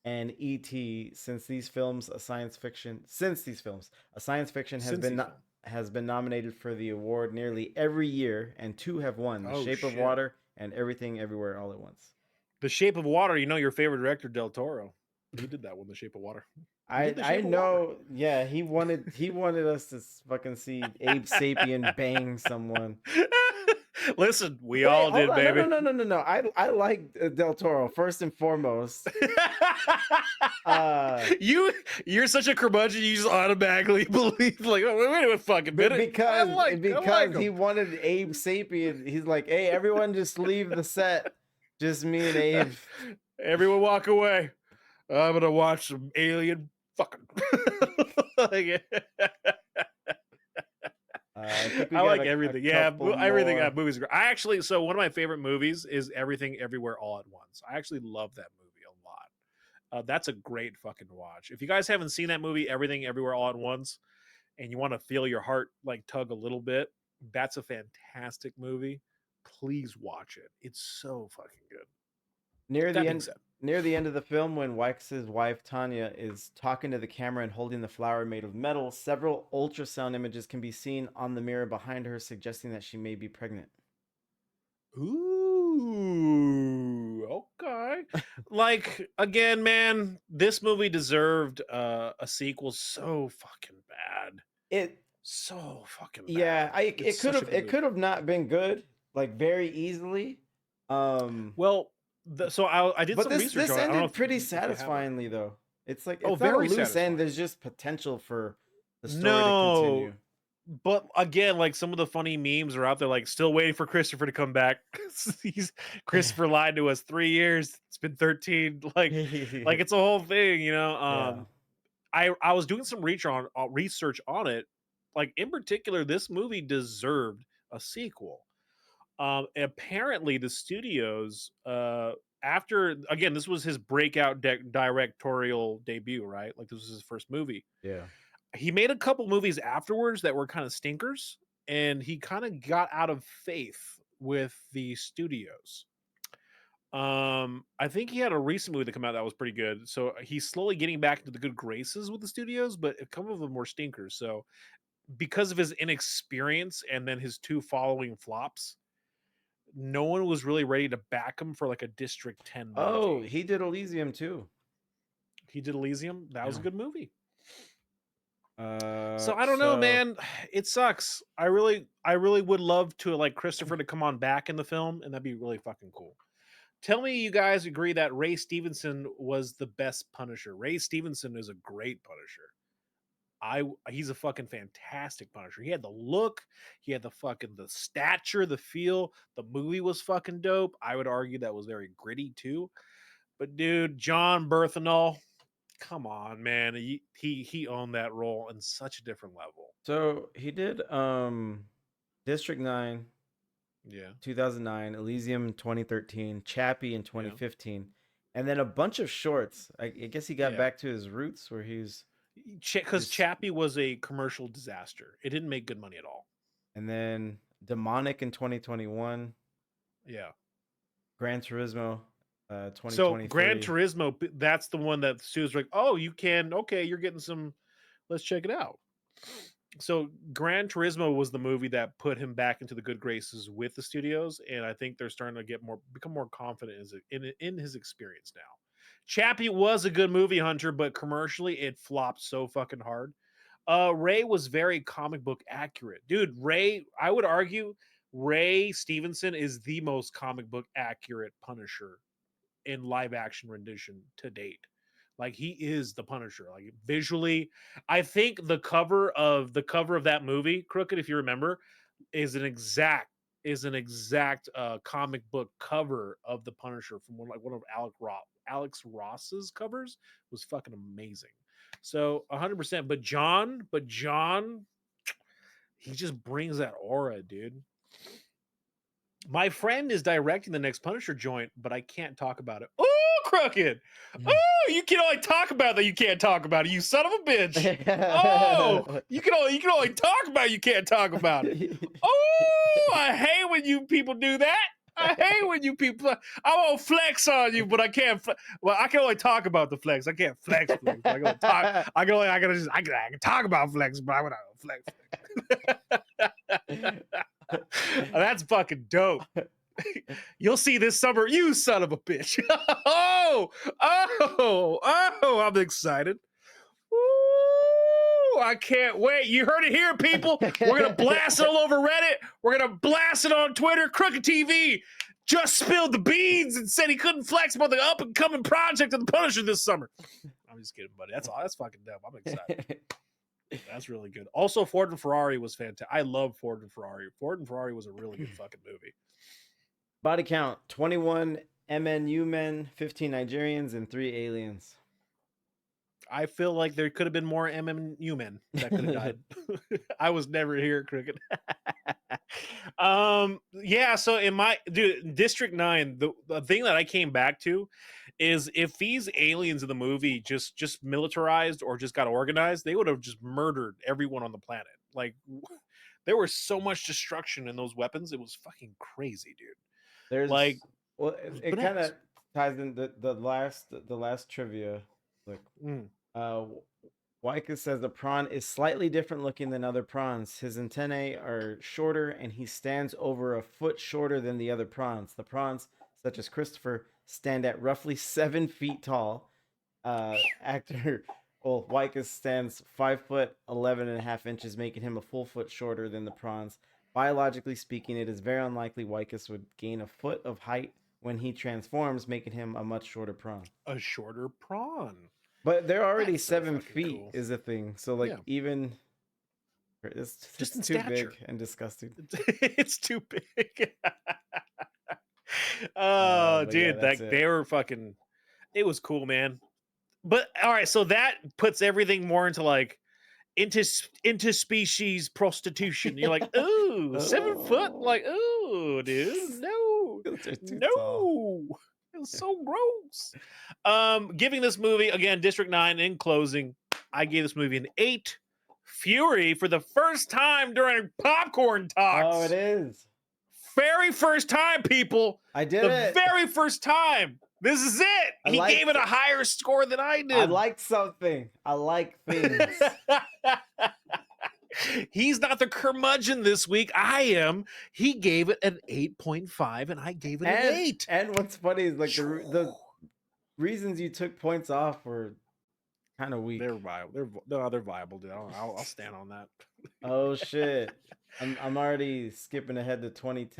and E.T. Since these films, a science fiction has Since been these has been nominated for the award nearly every year, and 2 have won: The Oh, Shape of shit. Water and Everything Everywhere All at Once. The Shape of Water, you know your favorite director, Del Toro. He did that one, The Shape of Water. did The I Shape of know, yeah, he wanted us to fucking see Abe Sapien bang someone. Listen, we Wait, all hold did, on, baby. No. I like Del Toro first and foremost. You're such a curmudgeon. You just automatically believe, like, oh, wait a fucking But minute. because I like he him. wanted Abe Sapien, he's like, hey, everyone, just leave the set, just me and Abe. Everyone walk away. I'm gonna watch some alien fucking. Like, I think we I got like a everything. Yeah, couple everything. more. Movies are great. I actually, so one of my favorite movies is Everything Everywhere All at Once. I actually love that movie a lot. That's a great fucking watch. If you guys haven't seen that movie, Everything Everywhere All at Once, and you want to feel your heart like tug a little bit, that's a fantastic movie. Please watch it. It's so fucking good. Near That the being end, said, near the end of the film, when Wax's wife Tanya is talking to the camera and holding the flower made of metal, several ultrasound images can be seen on the mirror behind her, suggesting that she may be pregnant. ooh, okay. Like, again, man, this movie deserved a sequel so fucking bad. So fucking bad. Yeah, It's such a good movie. could have not been good, like very easily. Well, so I did But some this research on it. I don't know ended if pretty you have it. satisfyingly though. It's like Oh, it's not a very loose satisfying. end. There's just potential for the story to No, continue. but again, like some of the funny memes are out there, like still waiting for Christopher to come back. Christopher lied to us 3 years. It's been 13. Like it's a whole thing, you know. I was doing some research on it. Like in particular, this movie deserved a sequel. Apparently, the studios, after again, this was his breakout directorial debut, right? Like this was his first movie. Yeah. He made a couple movies afterwards that were kind of stinkers, and he kind of got out of faith with the studios. I think he had a recent movie that came out that was pretty good. So he's slowly getting back into the good graces with the studios, but a couple of them were stinkers. So because of his inexperience and then his 2 following flops, no one was really ready to back him for like a District 10 movie. Oh, he did Elysium too. He did Elysium. That was a Yeah. good movie. So I don't know, man. It sucks. I really would love to like Christopher to come on back in the film, and that'd be really fucking cool. Tell me you guys agree that Ray Stevenson was the best Punisher. Ray Stevenson is a great Punisher. He's a fucking fantastic Punisher. He had the look, he had the stature, the feel. The movie was fucking dope. I would argue that was very gritty too. But dude, John Berthenol, come on, man. He owned that role in such a different level. So he did District 9, Yeah. 2009, Elysium 2013, Chappie in 2015, and then a bunch of shorts. I guess he got Yeah. back to his roots where he's Because Chappie was a commercial disaster. It didn't make good money at all. and then Demonic in 2021, Yeah. Gran Turismo 2023. So Gran Turismo, that's the one that the studios were like, oh, you can, okay, you're getting some, let's check it out. So Gran Turismo was the movie that put him back into the good graces with the studios, and I think they're starting to become more confident in his experience now. Chappie was a good movie, Hunter, but commercially it flopped so fucking hard. Ray was very comic book accurate. Dude, Ray, I would argue Ray Stevenson is the most comic book accurate Punisher in live action rendition to date. Like he is the Punisher. Like visually, I think the cover of that movie, Crooked, if you remember, is an exact comic book cover of the Punisher from one of Alex Ross's covers. Was fucking amazing. So 100%. But John, he just brings that aura, dude. My friend is directing the next Punisher joint, but I can't talk about it. Oh, Crooked! Oh, you can only talk about that. You can't talk about it. You son of a bitch! Oh, you can only talk about it. You can't talk about it. Oh, I hate when you people do that. I hate when you people. I won't flex on you, but I can't. Well, I can only talk about the flex. I can't flex. Flex. I can talk. I can talk about flex, but I want to flex. That's fucking dope. You'll see this summer, you son of a bitch. Oh, I'm excited. Ooh, I can't wait. You heard it here, people. We're going to blast it all over Reddit. We're going to blast it on Twitter. Crooked TV just spilled the beans and said he couldn't flex about the up-and-coming project of the Punisher this summer. I'm just kidding, buddy. That's fucking dope. I'm excited. That's really good. Also, Ford and Ferrari was fantastic. I love Ford and Ferrari. Ford and Ferrari was a really good fucking movie. Body count: 21 MNU men, 15 Nigerians, and 3 aliens. I feel like there could have been more MMU men that could have died. I was never here, Cricket. Yeah, so District 9, the thing that I came back to is if these aliens in the movie just militarized or just got organized, they would have just murdered everyone on the planet. Like there was so much destruction in those weapons. It was fucking crazy, dude. There's like, well, it kind of ties in the last trivia. Like, Wycus says the prawn is slightly different looking than other prawns. His antennae are shorter, and he stands over a foot shorter than the other prawns. The prawns, such as Christopher, stand at roughly 7 feet tall. Wycus stands 5 foot 11.5 inches, making him a full foot shorter than the prawns. Biologically speaking, it is very unlikely Wycus would gain a foot of height when he transforms, making him a much shorter prawn. A shorter prawn. But they're already 7 feet cool. Is a thing. So even it's just in too stature. Big and disgusting. It's too big. Oh, dude, they were fucking. It was cool, man. But all right, so that puts everything more into like interspecies prostitution. You're like, ooh, 7 foot, like, ooh, dude, no. It's so gross. Giving this movie again, District 9 in closing, I gave this movie an 8. Fury for the first time during popcorn talks. Oh, it is. Very first time, people. I did it. The very first time. This is it. He gave it a higher score than I did. I like something. I like things. He's not the curmudgeon this week. I am. He gave it an 8.5, and I gave it an 8. And what's funny is like the reasons you took points off were kind of weak. They're viable. They're viable, dude. I'll stand on that. Oh shit! I'm already skipping ahead to 2010.